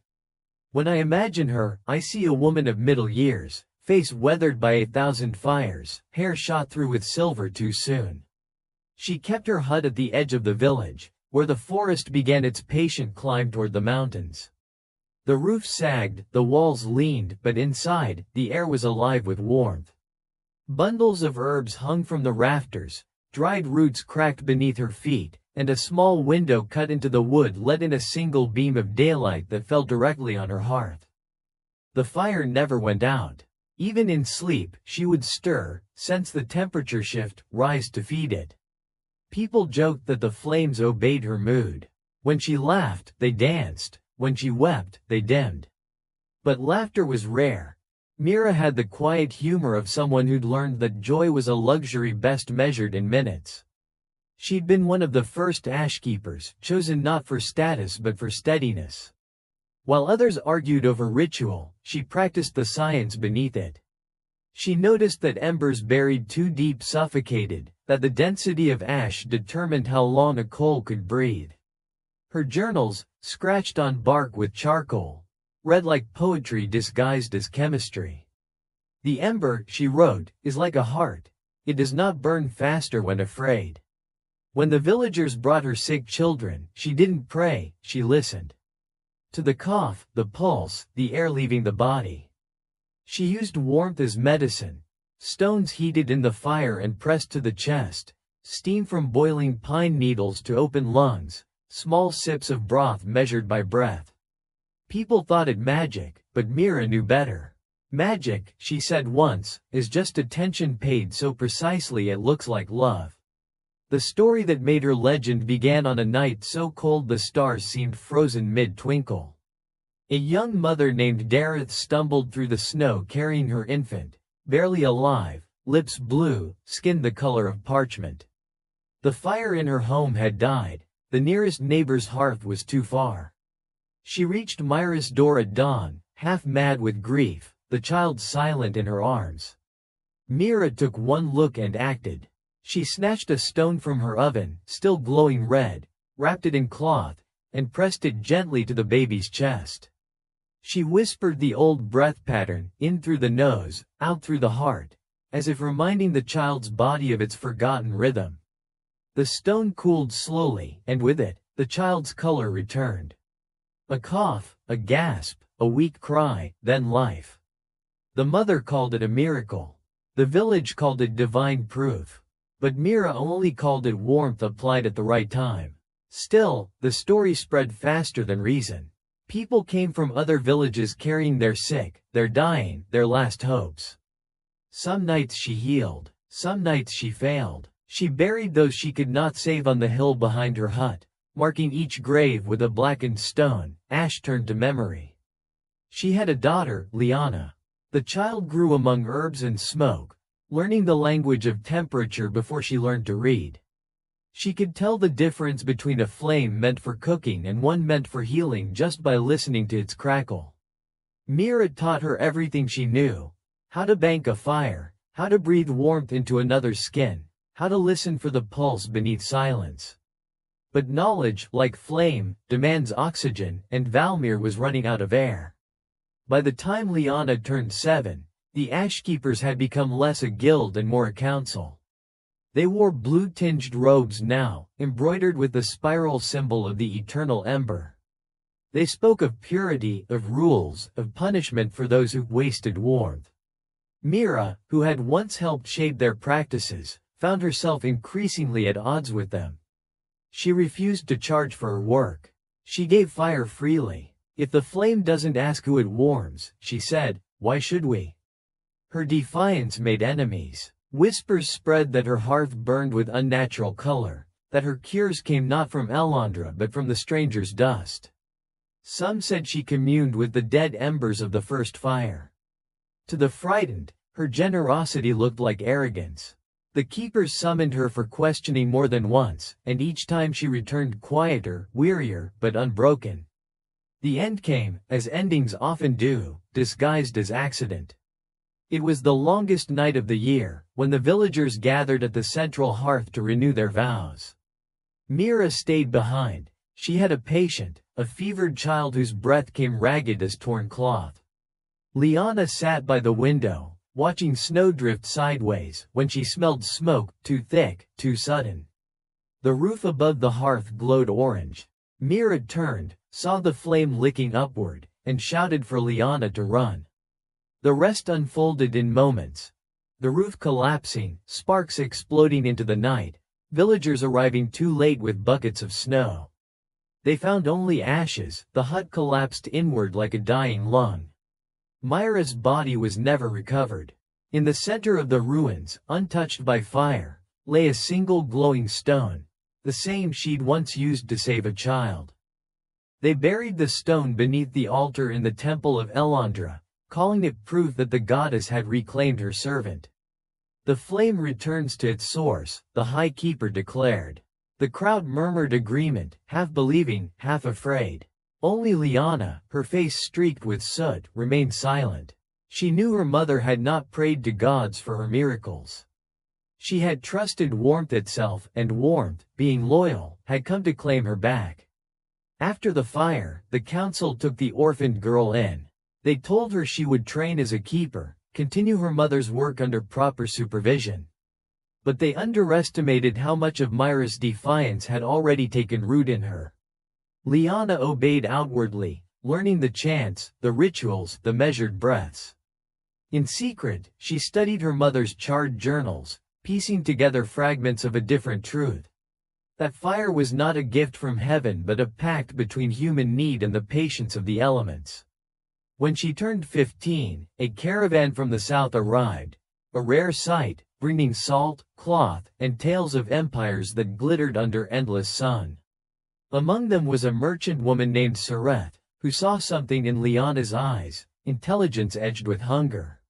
When I imagine her, I see a woman of middle years, face weathered by 1,000 fires, hair shot through with silver too soon. She kept her hut at the edge of the village, where the forest began its patient climb toward the mountains. The roof sagged, the walls leaned, but inside, the air was alive with warmth. Bundles of herbs hung from the rafters, dried roots cracked beneath her feet, and a small window cut into the wood let in a single beam of daylight that fell directly on her hearth. The fire never went out. Even in sleep, she would stir, sense the temperature shift, rise to feed it. People joked that the flames obeyed her mood. When she laughed, they danced. When she wept, they dimmed. But laughter was rare. Mira had the quiet humor of someone who'd learned that joy was a luxury best measured in minutes. She'd been one of the first ashkeepers, chosen not for status but for steadiness. While others argued over ritual, she practiced the science beneath it. She noticed that embers buried too deep suffocated, that the density of ash determined how long a coal could breathe. Her journals, scratched on bark with charcoal, read like poetry disguised as chemistry. The ember, she wrote, is like a heart. It does not burn faster when afraid. When the villagers brought her sick children, she didn't pray, she listened. To the cough, the pulse, the air leaving the body. She used warmth as medicine. Stones heated in the fire and pressed to the chest, steam from boiling pine needles to open lungs, small sips of broth measured by breath. People thought it magic, but Mira knew better. Magic, she said once, is just attention paid so precisely it looks like love. The story that made her legend began on a night so cold the stars seemed frozen mid-twinkle. A young mother named Dareth stumbled through the snow carrying her infant, barely alive, lips blue, skin the color of parchment. The fire in her home had died. The nearest neighbor's hearth was too far. She reached Myra's door at dawn, half mad with grief, the child silent in her arms. Mira took one look and acted. She snatched a stone from her oven, still glowing red, wrapped it in cloth, and pressed it gently to the baby's chest. She whispered the old breath pattern, in through the nose, out through the heart, as if reminding the child's body of its forgotten rhythm. The stone cooled slowly, and with it, the child's color returned. A cough, a gasp, a weak cry, then life. The mother called it a miracle. The village called it divine proof. But Mira only called it warmth applied at the right time. Still, the story spread faster than reason. People came from other villages carrying their sick, their dying, their last hopes. Some nights she healed. Some nights she failed. She buried those she could not save on the hill behind her hut, marking each grave with a blackened stone, ash turned to memory. She had a daughter, Liana. The child grew among herbs and smoke, learning the language of temperature before she learned to read. She could tell the difference between a flame meant for cooking and one meant for healing just by listening to its crackle. Mira taught her everything she knew: how to bank a fire, how to breathe warmth into another's skin, how to listen for the pulse beneath silence. But knowledge, like flame, demands oxygen, and Valmere was running out of air. By the time Liana turned 7, the Ashkeepers had become less a guild and more a council. They wore blue-tinged robes now, embroidered with the spiral symbol of the eternal ember. They spoke of purity, of rules, of punishment for those who wasted warmth. Mira, who had once helped shape their practices, found herself increasingly at odds with them. She refused to charge for her work. She gave fire freely. If the flame doesn't ask who it warms, she said, why should we? Her defiance made enemies. Whispers spread that her hearth burned with unnatural color, that her cures came not from Elandra but from the stranger's dust. Some said she communed with the dead embers of the first fire. To the frightened, her generosity looked like arrogance. The keepers summoned her for questioning more than once, and each time she returned quieter, wearier, but unbroken. The end came, as endings often do, disguised as accident. It was the longest night of the year, when the villagers gathered at the central hearth to renew their vows. Mira stayed behind. She had a patient, a fevered child whose breath came ragged as torn cloth. Liana sat by the window, watching snow drift sideways, when she smelled smoke, too thick, too sudden. The roof above the hearth glowed orange. Mira turned, saw the flame licking upward, and shouted for Liana to run. The rest unfolded in moments. The roof collapsing, sparks exploding into the night, villagers arriving too late with buckets of snow. They found only ashes. The hut collapsed inward like a dying lung. Myra's body was never recovered. In the center of the ruins, untouched by fire, lay a single glowing stone, the same she'd once used to save a child. They buried the stone beneath the altar in the temple of Elandra, calling it proof that the goddess had reclaimed her servant. The flame returns to its source, the High Keeper declared. The crowd murmured agreement, half believing, half afraid. Only Liana, her face streaked with soot, remained silent. She knew her mother had not prayed to gods for her miracles. She had trusted warmth itself, and warmth, being loyal, had come to claim her back. After the fire, the council took the orphaned girl in. They told her she would train as a keeper, continue her mother's work under proper supervision. But they underestimated how much of Myra's defiance had already taken root in her. Liana obeyed outwardly, learning the chants, the rituals, the measured breaths. In secret, she studied her mother's charred journals, piecing together fragments of a different truth. That fire was not a gift from heaven but a pact between human need and the patience of the elements. When she turned 15, a caravan from the south arrived, a rare sight, bringing salt, cloth, and tales of empires that glittered under endless sun. Among them was a merchant woman named Saethem, who saw something in Liana's eyes, intelligence edged with hunger.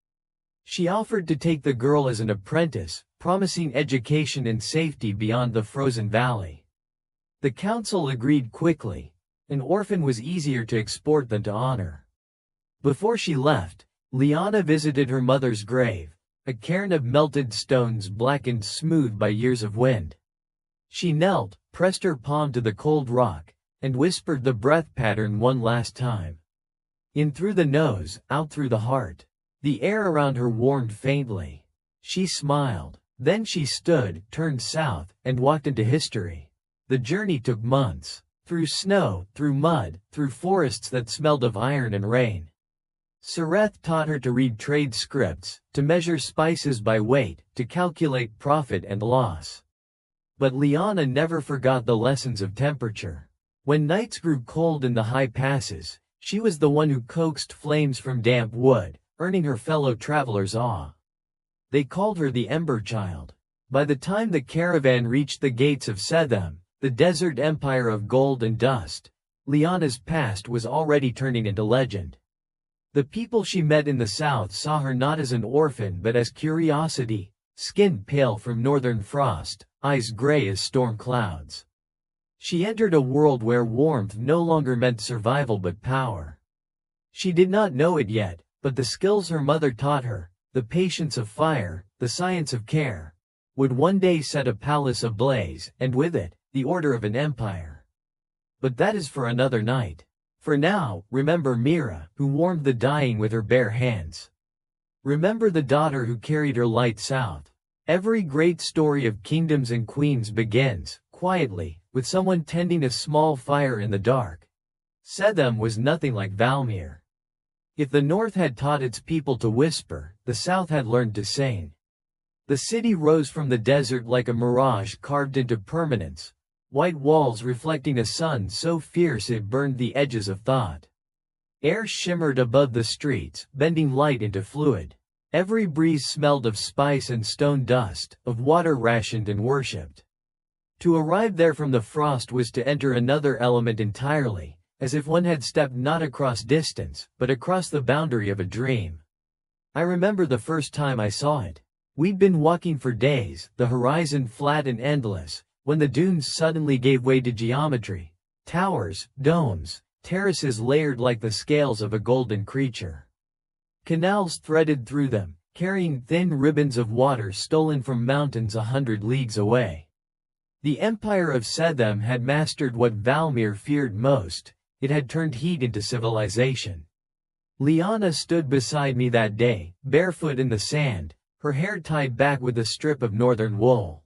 She offered to take the girl as an apprentice, promising education and safety beyond the frozen valley. The council agreed quickly. An orphan was easier to export than to honor. Before she left, Liana visited her mother's grave, a cairn of melted stones blackened smooth by years of wind. She knelt, pressed her palm to the cold rock, and whispered the breath pattern one last time. In through the nose, out through the heart. The air around her warmed faintly. She smiled. Then she stood, turned south, and walked into history. The journey took months. Through snow, through mud, through forests that smelled of iron and rain. Saethem taught her to read trade scripts, to measure spices by weight, to calculate profit and loss. But Lyanna never forgot the lessons of temperature. When nights grew cold in the high passes, she was the one who coaxed flames from damp wood, earning her fellow travelers awe. They called her the Ember Child. By the time the caravan reached the gates of Saethem, the desert empire of gold and dust, Lyanna's past was already turning into legend. The people she met in the south saw her not as an orphan but as curiosity, skin pale from northern frost, eyes gray as storm clouds. She entered a world where warmth no longer meant survival but power. She did not know it yet, but the skills her mother taught her, the patience of fire, the science of care, would one day set a palace ablaze, and with it, the order of an empire. But that is for another night. For now, remember Mira, who warmed the dying with her bare hands. Remember the daughter who carried her light south. Every great story of kingdoms and queens begins, quietly, with someone tending a small fire in the dark. Saethem was nothing like Valmere. If the north had taught its people to whisper, the south had learned to sing. The city rose from the desert like a mirage carved into permanence, white walls reflecting a sun so fierce it burned the edges of thought. Air shimmered above the streets, bending light into fluid. Every breeze smelled of spice and stone dust, of water rationed and worshipped. To arrive there from the frost was to enter another element entirely, as if one had stepped not across distance, but across the boundary of a dream. I remember the first time I saw it. We'd been walking for days, the horizon flat and endless, when the dunes suddenly gave way to geometry. Towers, domes, terraces layered like the scales of a golden creature. Canals threaded through them, carrying thin ribbons of water stolen from mountains 100 leagues away. The empire of Saethem had mastered what Valmere feared most. It had turned heat into civilization. Lyanna stood beside me that day, barefoot in the sand, her hair tied back with a strip of northern wool.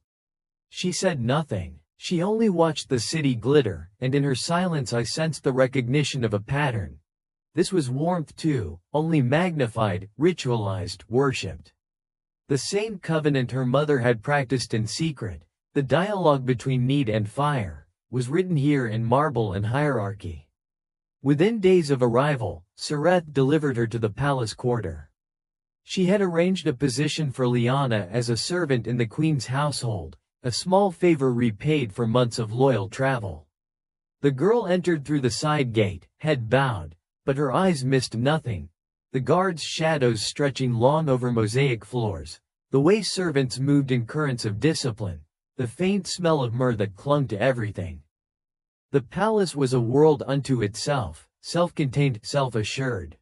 She said nothing. She only watched the city glitter, and in her silence I sensed the recognition of a pattern. This was warmth too, only magnified, ritualized, worshipped. The same covenant her mother had practiced in secret, the dialogue between need and fire, was written here in marble and hierarchy. Within days of arrival, Saethem delivered her to the palace quarter. She had arranged a position for Lyanna as a servant in the queen's household, a small favor repaid for months of loyal travel. The girl entered through the side gate, head bowed, but her eyes missed nothing. The guards' shadows stretching long over mosaic floors, the way servants moved in currents of discipline, the faint smell of myrrh that clung to everything. The palace was a world unto itself, self-contained, self-assured.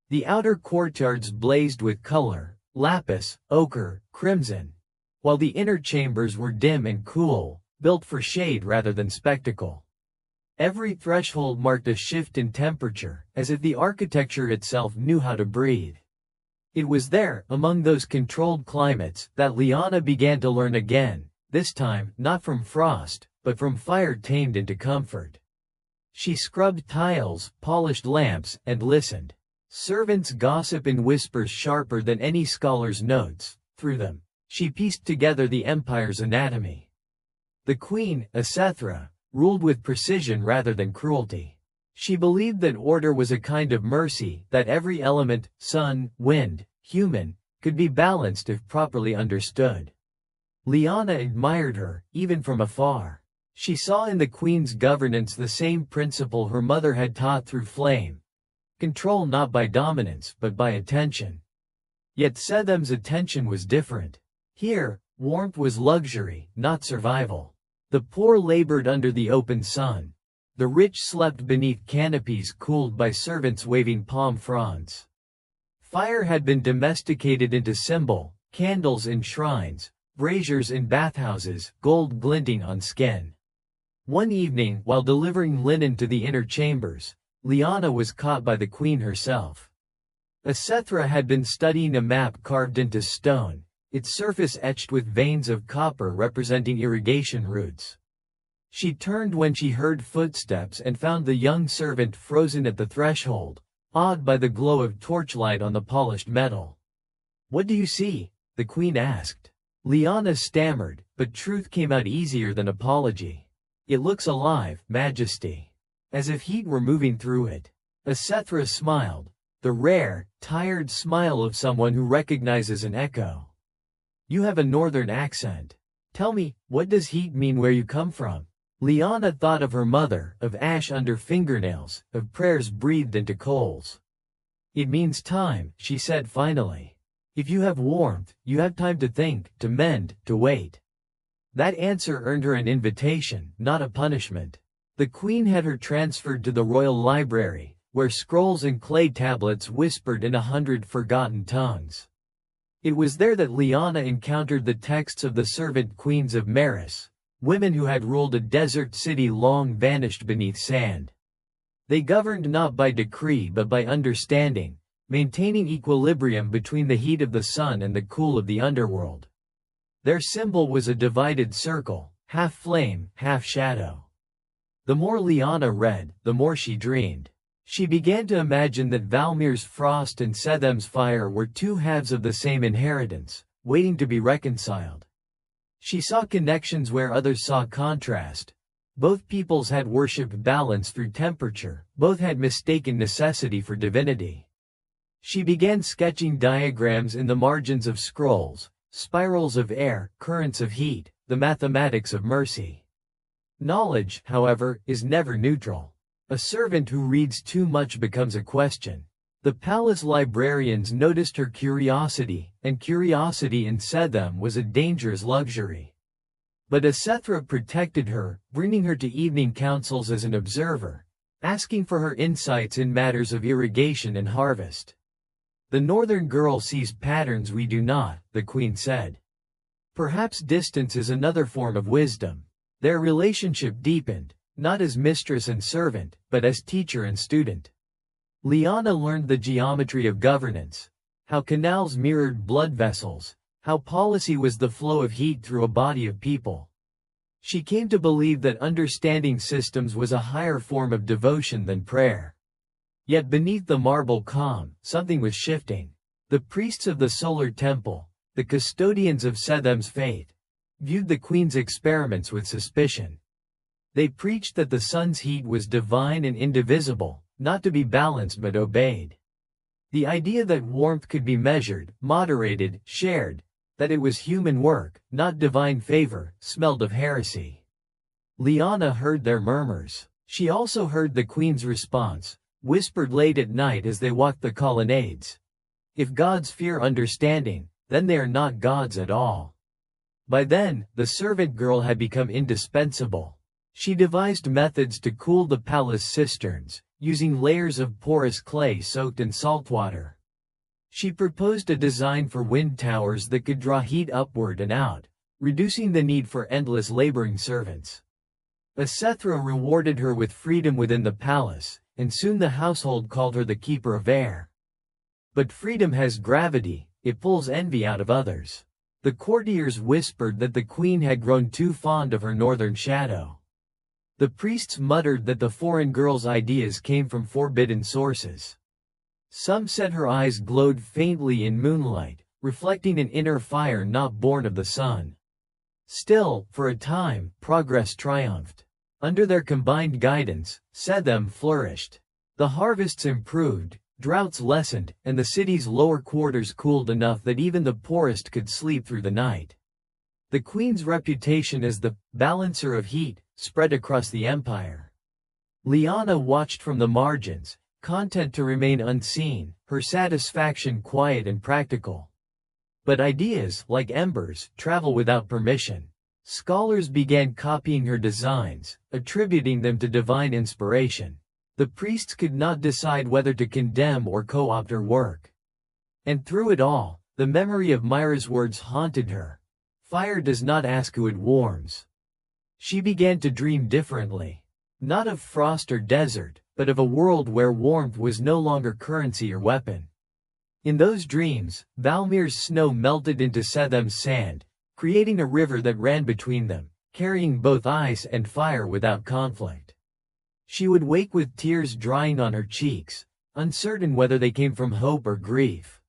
The outer courtyards blazed with color, lapis, ochre, crimson, while the inner chambers were dim and cool, built for shade rather than spectacle. Every threshold marked a shift in temperature, as if the architecture itself knew how to breathe. It was there, among those controlled climates, that Lyanna began to learn again, this time, not from frost, but from fire tamed into comfort. She scrubbed tiles, polished lamps, and listened. Servants gossip in whispers sharper than any scholar's notes. Through them, she pieced together the empire's anatomy. The queen, Saethem, ruled with precision rather than cruelty. She believed that order was a kind of mercy, that every element, sun, wind, human, could be balanced if properly understood. Lyanna admired her, even from afar. She saw in the queen's governance the same principle her mother had taught through flame. Control not by dominance, but by attention. Yet Saethem's attention was different. Here, warmth was luxury, not survival. The poor labored under the open sun. The rich slept beneath canopies cooled by servants waving palm fronds. Fire had been domesticated into symbol, candles in shrines, braziers in bathhouses, gold glinting on skin. One evening, while delivering linen to the inner chambers, Lyanna was caught by the queen herself. Saethem had been studying a map carved into stone, its surface etched with veins of copper representing irrigation routes. She turned when she heard footsteps and found the young servant frozen at the threshold, awed by the glow of torchlight on the polished metal. "What do you see?" the queen asked. Lyanna stammered, but truth came out easier than apology. "It looks alive, Majesty. As if heat were moving through it." Asethra smiled, the rare, tired smile of someone who recognizes an echo. "You have a northern accent. Tell me, what does heat mean where you come from?" Lyanna thought of her mother, of ash under fingernails, of prayers breathed into coals. "It means time," she said finally. "If you have warmth, you have time to think, to mend, to wait." That answer earned her an invitation, not a punishment. The queen had her transferred to the royal library, where scrolls and clay tablets whispered in 100 forgotten tongues. It was there that Lyanna encountered the texts of the servant queens of Maris, women who had ruled a desert city long vanished beneath sand. They governed not by decree but by understanding, maintaining equilibrium between the heat of the sun and the cool of the underworld. Their symbol was a divided circle, half flame, half shadow. The more Lyanna read, the more she dreamed. She began to imagine that Valmere's frost and Saethem's fire were two halves of the same inheritance, waiting to be reconciled. She saw connections where others saw contrast. Both peoples had worshipped balance through temperature, both had mistaken necessity for divinity. She began sketching diagrams in the margins of scrolls, spirals of air, currents of heat, the mathematics of mercy. Knowledge, however, is never neutral. A servant who reads too much becomes a question. The palace librarians noticed her curiosity, and curiosity in Saethem was a dangerous luxury. But Asethra protected her, bringing her to evening councils as an observer, asking for her insights in matters of irrigation and harvest. "The northern girl sees patterns we do not," the queen said. Perhaps distance is another form of wisdom. Their relationship deepened, not as mistress and servant, but as teacher and student. Lyanna learned the geometry of governance, how canals mirrored blood vessels, how policy was the flow of heat through a body of people. She came to believe that understanding systems was a higher form of devotion than prayer. Yet beneath the marble calm, something was shifting. The priests of the solar temple, the custodians of Saethem's faith, viewed the queen's experiments with suspicion. They preached that the sun's heat was divine and indivisible, not to be balanced but obeyed. The idea that warmth could be measured, moderated, shared, that it was human work, not divine favor, smelled of heresy. Lyanna heard their murmurs. She also heard the queen's response, whispered late at night as they walked the colonnades. "If gods fear understanding, then they are not gods at all." By then, the servant girl had become indispensable. She devised methods to cool the palace cisterns, using layers of porous clay soaked in saltwater. She proposed a design for wind towers that could draw heat upward and out, reducing the need for endless laboring servants. Asethra rewarded her with freedom within the palace, and soon the household called her the keeper of air. But freedom has gravity, it pulls envy out of others. The courtiers whispered that the queen had grown too fond of her northern shadow. The priests muttered that the foreign girl's ideas came from forbidden sources. Some said her eyes glowed faintly in moonlight, reflecting an inner fire not born of the sun. Still, for a time, progress triumphed. Under their combined guidance, Saethem flourished. The harvests improved, droughts lessened, and the city's lower quarters cooled enough that even the poorest could sleep through the night. The queen's reputation as the balancer of heat spread across the empire. Lyanna watched from the margins, content to remain unseen, her satisfaction quiet and practical. But ideas, like embers, travel without permission. Scholars began copying her designs, attributing them to divine inspiration. The priests could not decide whether to condemn or co-opt her work. And through it all, the memory of Myra's words haunted her. Fire does not ask who it warms. She began to dream differently. Not of frost or desert, but of a world where warmth was no longer currency or weapon. In those dreams, Valmere's snow melted into Saethem's sand, creating a river that ran between them, carrying both ice and fire without conflict. She would wake with tears drying on her cheeks, uncertain whether they came from hope or grief.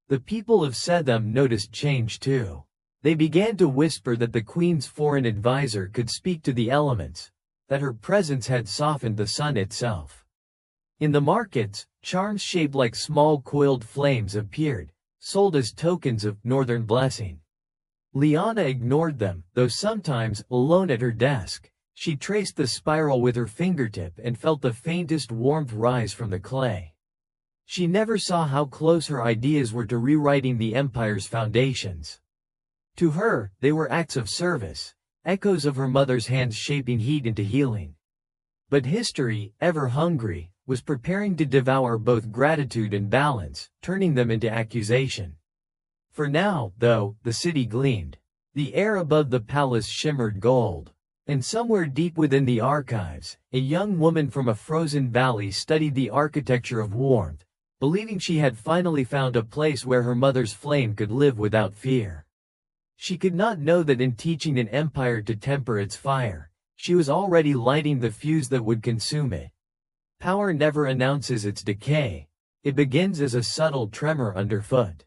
The people of Saethem noticed change too. They began to whisper that the queen's foreign advisor could speak to the elements, that her presence had softened the sun itself. In the markets, charms shaped like small coiled flames appeared, sold as tokens of northern blessing. Liana ignored them, though sometimes, alone at her desk, she traced the spiral with her fingertip and felt the faintest warmth rise from the clay. She never saw how close her ideas were to rewriting the empire's foundations. To her, they were acts of service, echoes of her mother's hands shaping heat into healing. But history, ever hungry, was preparing to devour both gratitude and balance, turning them into accusation. For now, though, the city gleamed. The air above the palace shimmered gold. And somewhere deep within the archives, a young woman from a frozen valley studied the architecture of warmth, believing she had finally found a place where her mother's flame could live without fear. She could not know that in teaching an empire to temper its fire, she was already lighting the fuse that would consume it. Power never announces its decay. It begins as a subtle tremor underfoot.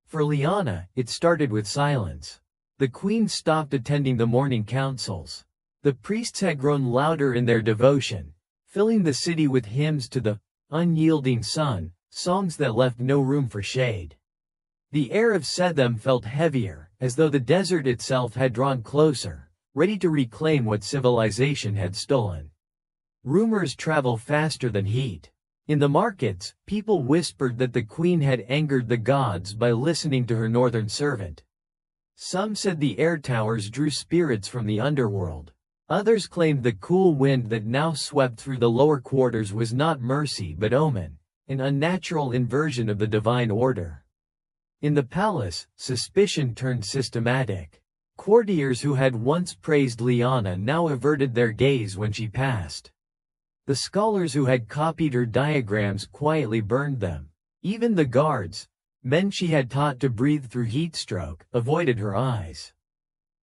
For Liana, it started with silence. The queen stopped attending the morning councils. The priests had grown louder in their devotion, filling the city with hymns to the unyielding sun, songs that left no room for shade. The air of Saethem felt heavier, as though the desert itself had drawn closer, ready to reclaim what civilization had stolen. Rumors travel faster than heat. In the markets, people whispered that the queen had angered the gods by listening to her northern servant. Some said the air towers drew spirits from the underworld. Others claimed the cool wind that now swept through the lower quarters was not mercy but omen, an unnatural inversion of the divine order. In the palace, suspicion turned systematic. Courtiers who had once praised Liana now averted their gaze when she passed. The scholars who had copied her diagrams quietly burned them. Even the guards, men she had taught to breathe through heatstroke, avoided her eyes.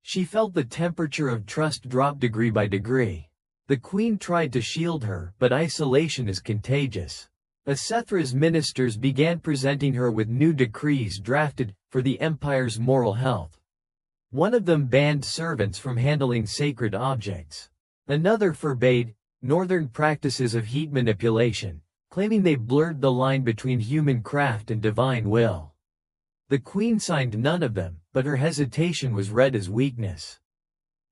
She felt the temperature of trust drop degree by degree. The queen tried to shield her, but isolation is contagious. Asethra's ministers began presenting her with new decrees drafted for the empire's moral health. One of them banned servants from handling sacred objects. Another forbade northern practices of heat manipulation, claiming they blurred the line between human craft and divine will. The queen signed none of them, but her hesitation was read as weakness.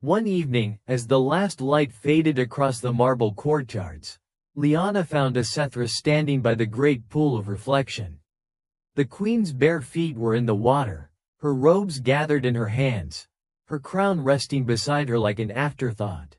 One evening, as the last light faded across the marble courtyards, Liana found Asethra standing by the great pool of reflection. The queen's bare feet were in the water, her robes gathered in her hands, her crown resting beside her like an afterthought.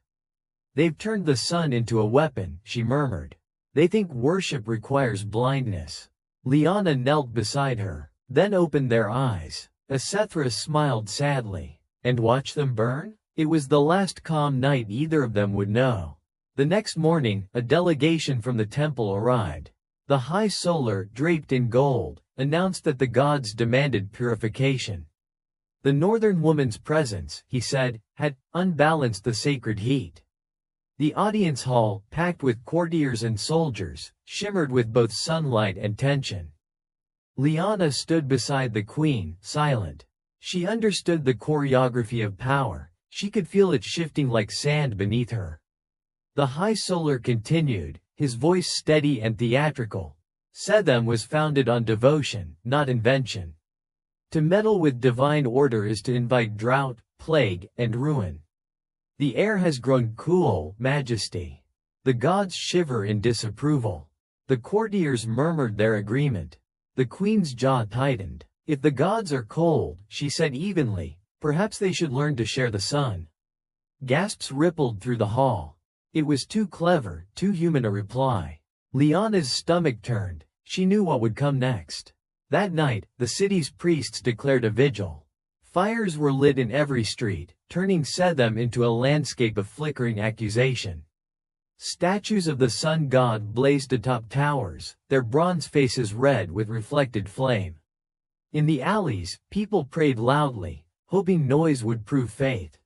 "They've turned the sun into a weapon," she murmured. "They think worship requires blindness." Liana knelt beside her, then opened their eyes. Asethra smiled sadly. "And watch them burn?" It was the last calm night either of them would know. The next morning, a delegation from the temple arrived. The High Solar, draped in gold, announced that the gods demanded purification. The northern woman's presence, he said, had unbalanced the sacred heat. The audience hall, packed with courtiers and soldiers, shimmered with both sunlight and tension. Liana stood beside the queen, silent. She understood the choreography of power. She could feel it shifting like sand beneath her. The High Solar continued, his voice steady and theatrical. Saethem was founded on devotion, not invention. To meddle with divine order is to invite drought, plague, and ruin. The air has grown cool, Majesty. The gods shiver in disapproval. The courtiers murmured their agreement. The queen's jaw tightened. "If the gods are cold," she said evenly, "perhaps they should learn to share the sun." Gasps rippled through the hall. It was too clever, too human a reply. Liana's stomach turned. She knew what would come next. That night, the city's priests declared a vigil. Fires were lit in every street, turning Saethem into a landscape of flickering accusation. Statues of the sun god blazed atop towers, their bronze faces red with reflected flame. In the alleys, people prayed loudly, hoping noise would prove faith.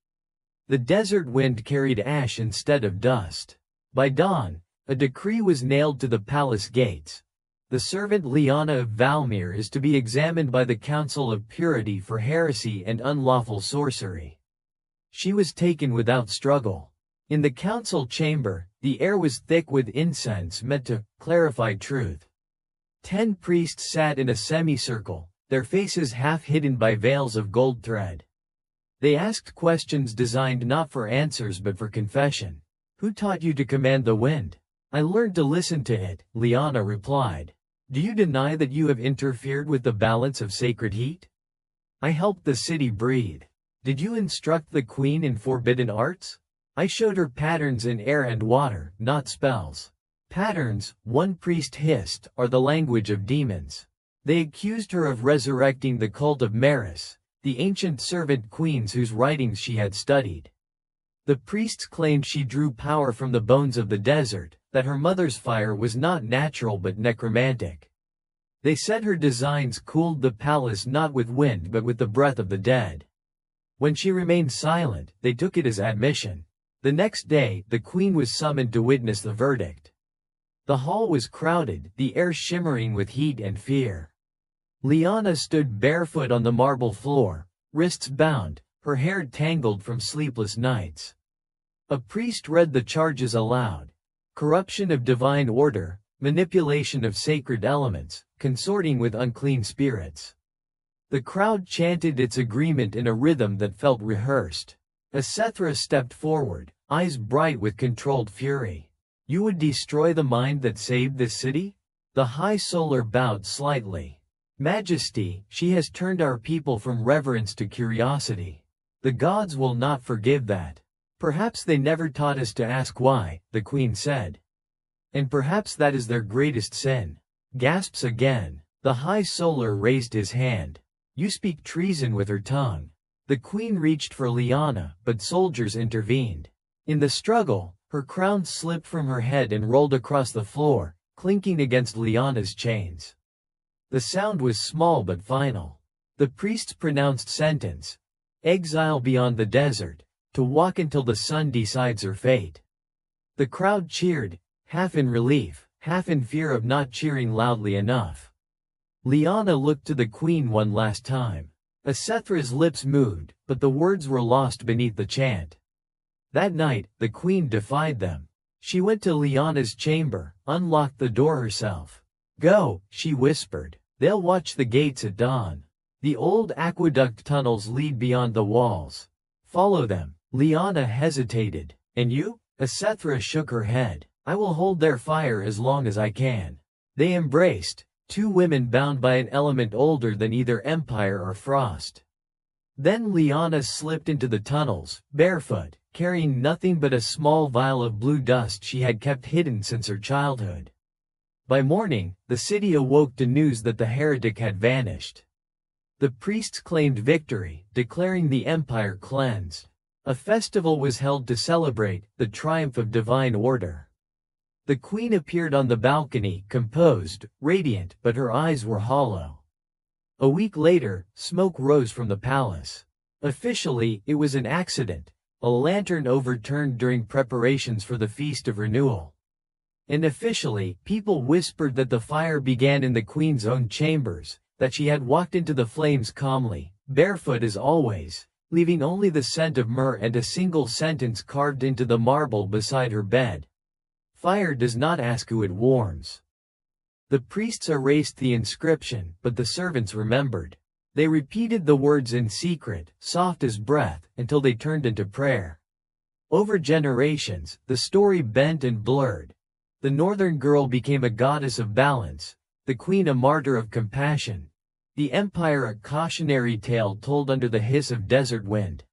The desert wind carried ash instead of dust. By dawn, A decree was nailed to the palace gates. The servant Liana of Valmere is to be examined by the Council of Purity for heresy and unlawful sorcery. She was taken without struggle. In the council chamber, the air was thick with incense meant to clarify truth. 10 priests sat in a semicircle, their faces half hidden by veils of gold thread. They asked questions designed not for answers but for confession. Who taught you to command the wind? I learned to listen to it, Liana replied. Do you deny that you have interfered with the balance of sacred heat? I helped the city breathe. Did you instruct the queen in forbidden arts? I showed her patterns in air and water, not spells. Patterns, one priest hissed, are the language of demons. They accused her of resurrecting the cult of Maris, the ancient servant queens whose writings she had studied. The priests claimed she drew power from the bones of the desert, that her mother's fire was not natural but necromantic. They said her designs cooled the palace not with wind but with the breath of the dead. When she remained silent, they took it as admission. The next day, the queen was summoned to witness the verdict. The hall was crowded, the air shimmering with heat and fear. Liana stood barefoot on the marble floor, wrists bound, her hair tangled from sleepless nights. A priest read the charges aloud. Corruption of divine order, manipulation of sacred elements, consorting with unclean spirits. The crowd chanted its agreement in a rhythm that felt rehearsed. Saethem stepped forward, eyes bright with controlled fury. You would destroy the mind that saved this city? The High Solar bowed slightly. Majesty, she has turned our people from reverence to curiosity. The gods will not forgive that. Perhaps they never taught us to ask why, the queen said. And perhaps that is their greatest sin. Gasps again. The High Solar raised his hand. You speak treason with her tongue. The queen reached for Liana, but soldiers intervened. In the struggle, her crown slipped from her head and rolled across the floor, clinking against Liana's chains. The sound was small but final. The priests pronounced sentence. Exile beyond the desert, to walk until the sun decides her fate. The crowd cheered, half in relief, half in fear of not cheering loudly enough. Liana looked to the queen one last time. Saethem's lips moved, but the words were lost beneath the chant. That night, the queen defied them. She went to Liana's chamber, unlocked the door herself. Go, she whispered. They'll watch the gates at dawn. The old aqueduct tunnels lead beyond the walls. Follow them. Liana hesitated. And you? Saethem shook her head. I will hold their fire as long as I can. They embraced. Two women bound by an element older than either empire or frost. Then Liana slipped into the tunnels, barefoot, carrying nothing but a small vial of blue dust she had kept hidden since her childhood. By morning, the city awoke to news that the heretic had vanished. The priests claimed victory, declaring the empire cleansed. A festival was held to celebrate the triumph of divine order. The queen appeared on the balcony, composed, radiant, but her eyes were hollow. A week later, smoke rose from the palace. Officially, it was an accident, a lantern overturned during preparations for the Feast of Renewal. And officially, people whispered that the fire began in the queen's own chambers, that she had walked into the flames calmly, barefoot as always, leaving only the scent of myrrh and a single sentence carved into the marble beside her bed. Fire does not ask who it warms. The priests erased the inscription, but the servants remembered. They repeated the words in secret, soft as breath, until they turned into prayer. Over generations, the story bent and blurred. The northern girl became a goddess of balance, the queen a martyr of compassion, the empire a cautionary tale told under the hiss of desert wind.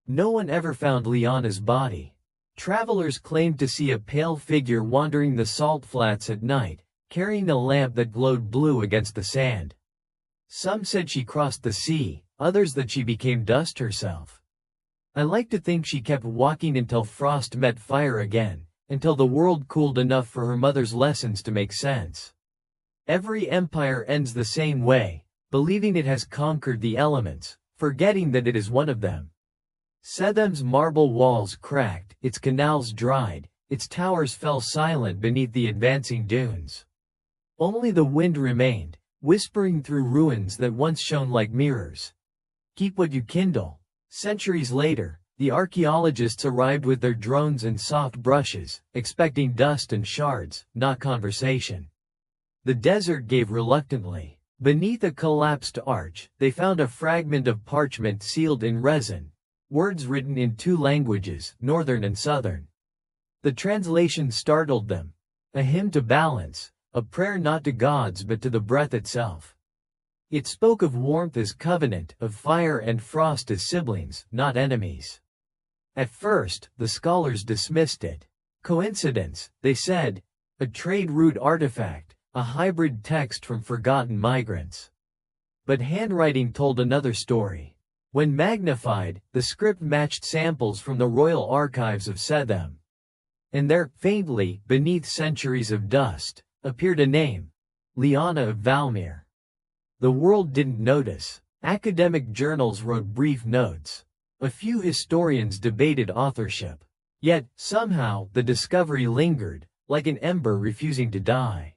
No one ever found Liana's body. Travelers claimed to see a pale figure wandering the salt flats at night, carrying a lamp that glowed blue against the sand. Some said she crossed the sea, others that she became dust herself. I like to think she kept walking until frost met fire again, until the world cooled enough for her mother's lessons to make sense. Every empire ends the same way, believing it has conquered the elements, forgetting that it is one of them. Saethem's marble walls cracked, its canals dried, its towers fell silent beneath the advancing dunes. Only the wind remained, whispering through ruins that once shone like mirrors. Keep what you kindle. Centuries later, the archaeologists arrived with their drones and soft brushes, expecting dust and shards, not conversation. The desert gave reluctantly. Beneath a collapsed arch, they found a fragment of parchment sealed in resin, words written in two languages, northern and southern. The translation startled them. A hymn to balance, a prayer not to gods but to the breath itself. It spoke of warmth as covenant, of fire and frost as siblings, not enemies. At first, the scholars dismissed it. Coincidence, they said. A trade route artifact, a hybrid text from forgotten migrants. But handwriting told another story. When magnified, the script matched samples from the royal archives of Saethem. And there, faintly, beneath centuries of dust, appeared a name. Liana of Valmere. The world didn't notice. Academic journals wrote brief notes. A few historians debated authorship. Yet, somehow, the discovery lingered, like an ember refusing to die.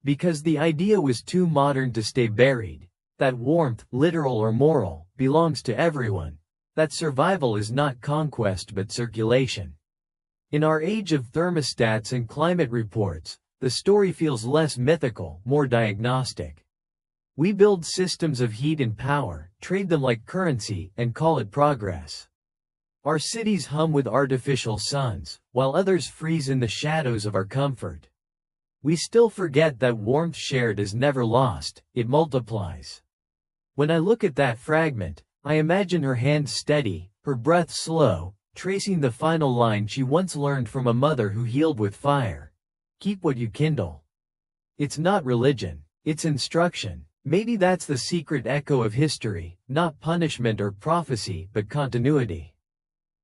Because the idea was too modern to stay buried. That warmth, literal or moral, belongs to everyone. That survival is not conquest but circulation. In our age of thermostats and climate reports, the story feels less mythical, more diagnostic. We build systems of heat and power, trade them like currency, and call it progress. Our cities hum with artificial suns, while others freeze in the shadows of our comfort. We still forget that warmth shared is never lost, it multiplies. When I look at that fragment, I imagine her hands steady, her breath slow, tracing the final line she once learned from a mother who healed with fire. Keep what you kindle. It's not religion, it's instruction. Maybe that's the secret echo of history, not punishment or prophecy, but continuity.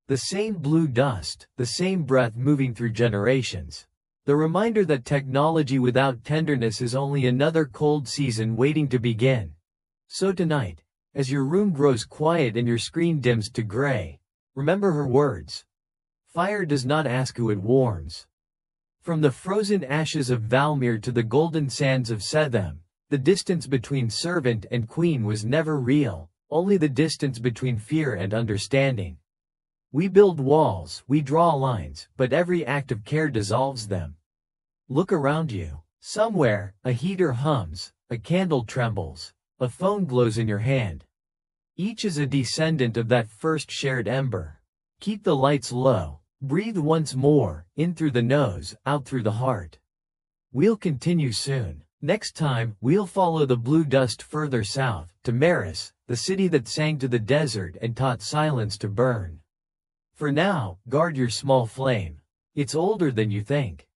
The same blue dust, the same breath moving through generations. The reminder that technology without tenderness is only another cold season waiting to begin. So tonight, as your room grows quiet and your screen dims to gray, remember her words. Fire does not ask who it warms. From the frozen ashes of Valmere to the golden sands of Saethem, the distance between servant and queen was never real, only the distance between fear and understanding. We build walls, we draw lines, but every act of care dissolves them. Look around you. Somewhere, a heater hums, a candle trembles, a phone glows in your hand. Each is a descendant of that first shared ember. Keep the lights low. Breathe once more, in through the nose, out through the heart. We'll continue soon. Next time, we'll follow the blue dust further south, to Maris, the city that sang to the desert and taught silence to burn. For now, guard your small flame. It's older than you think.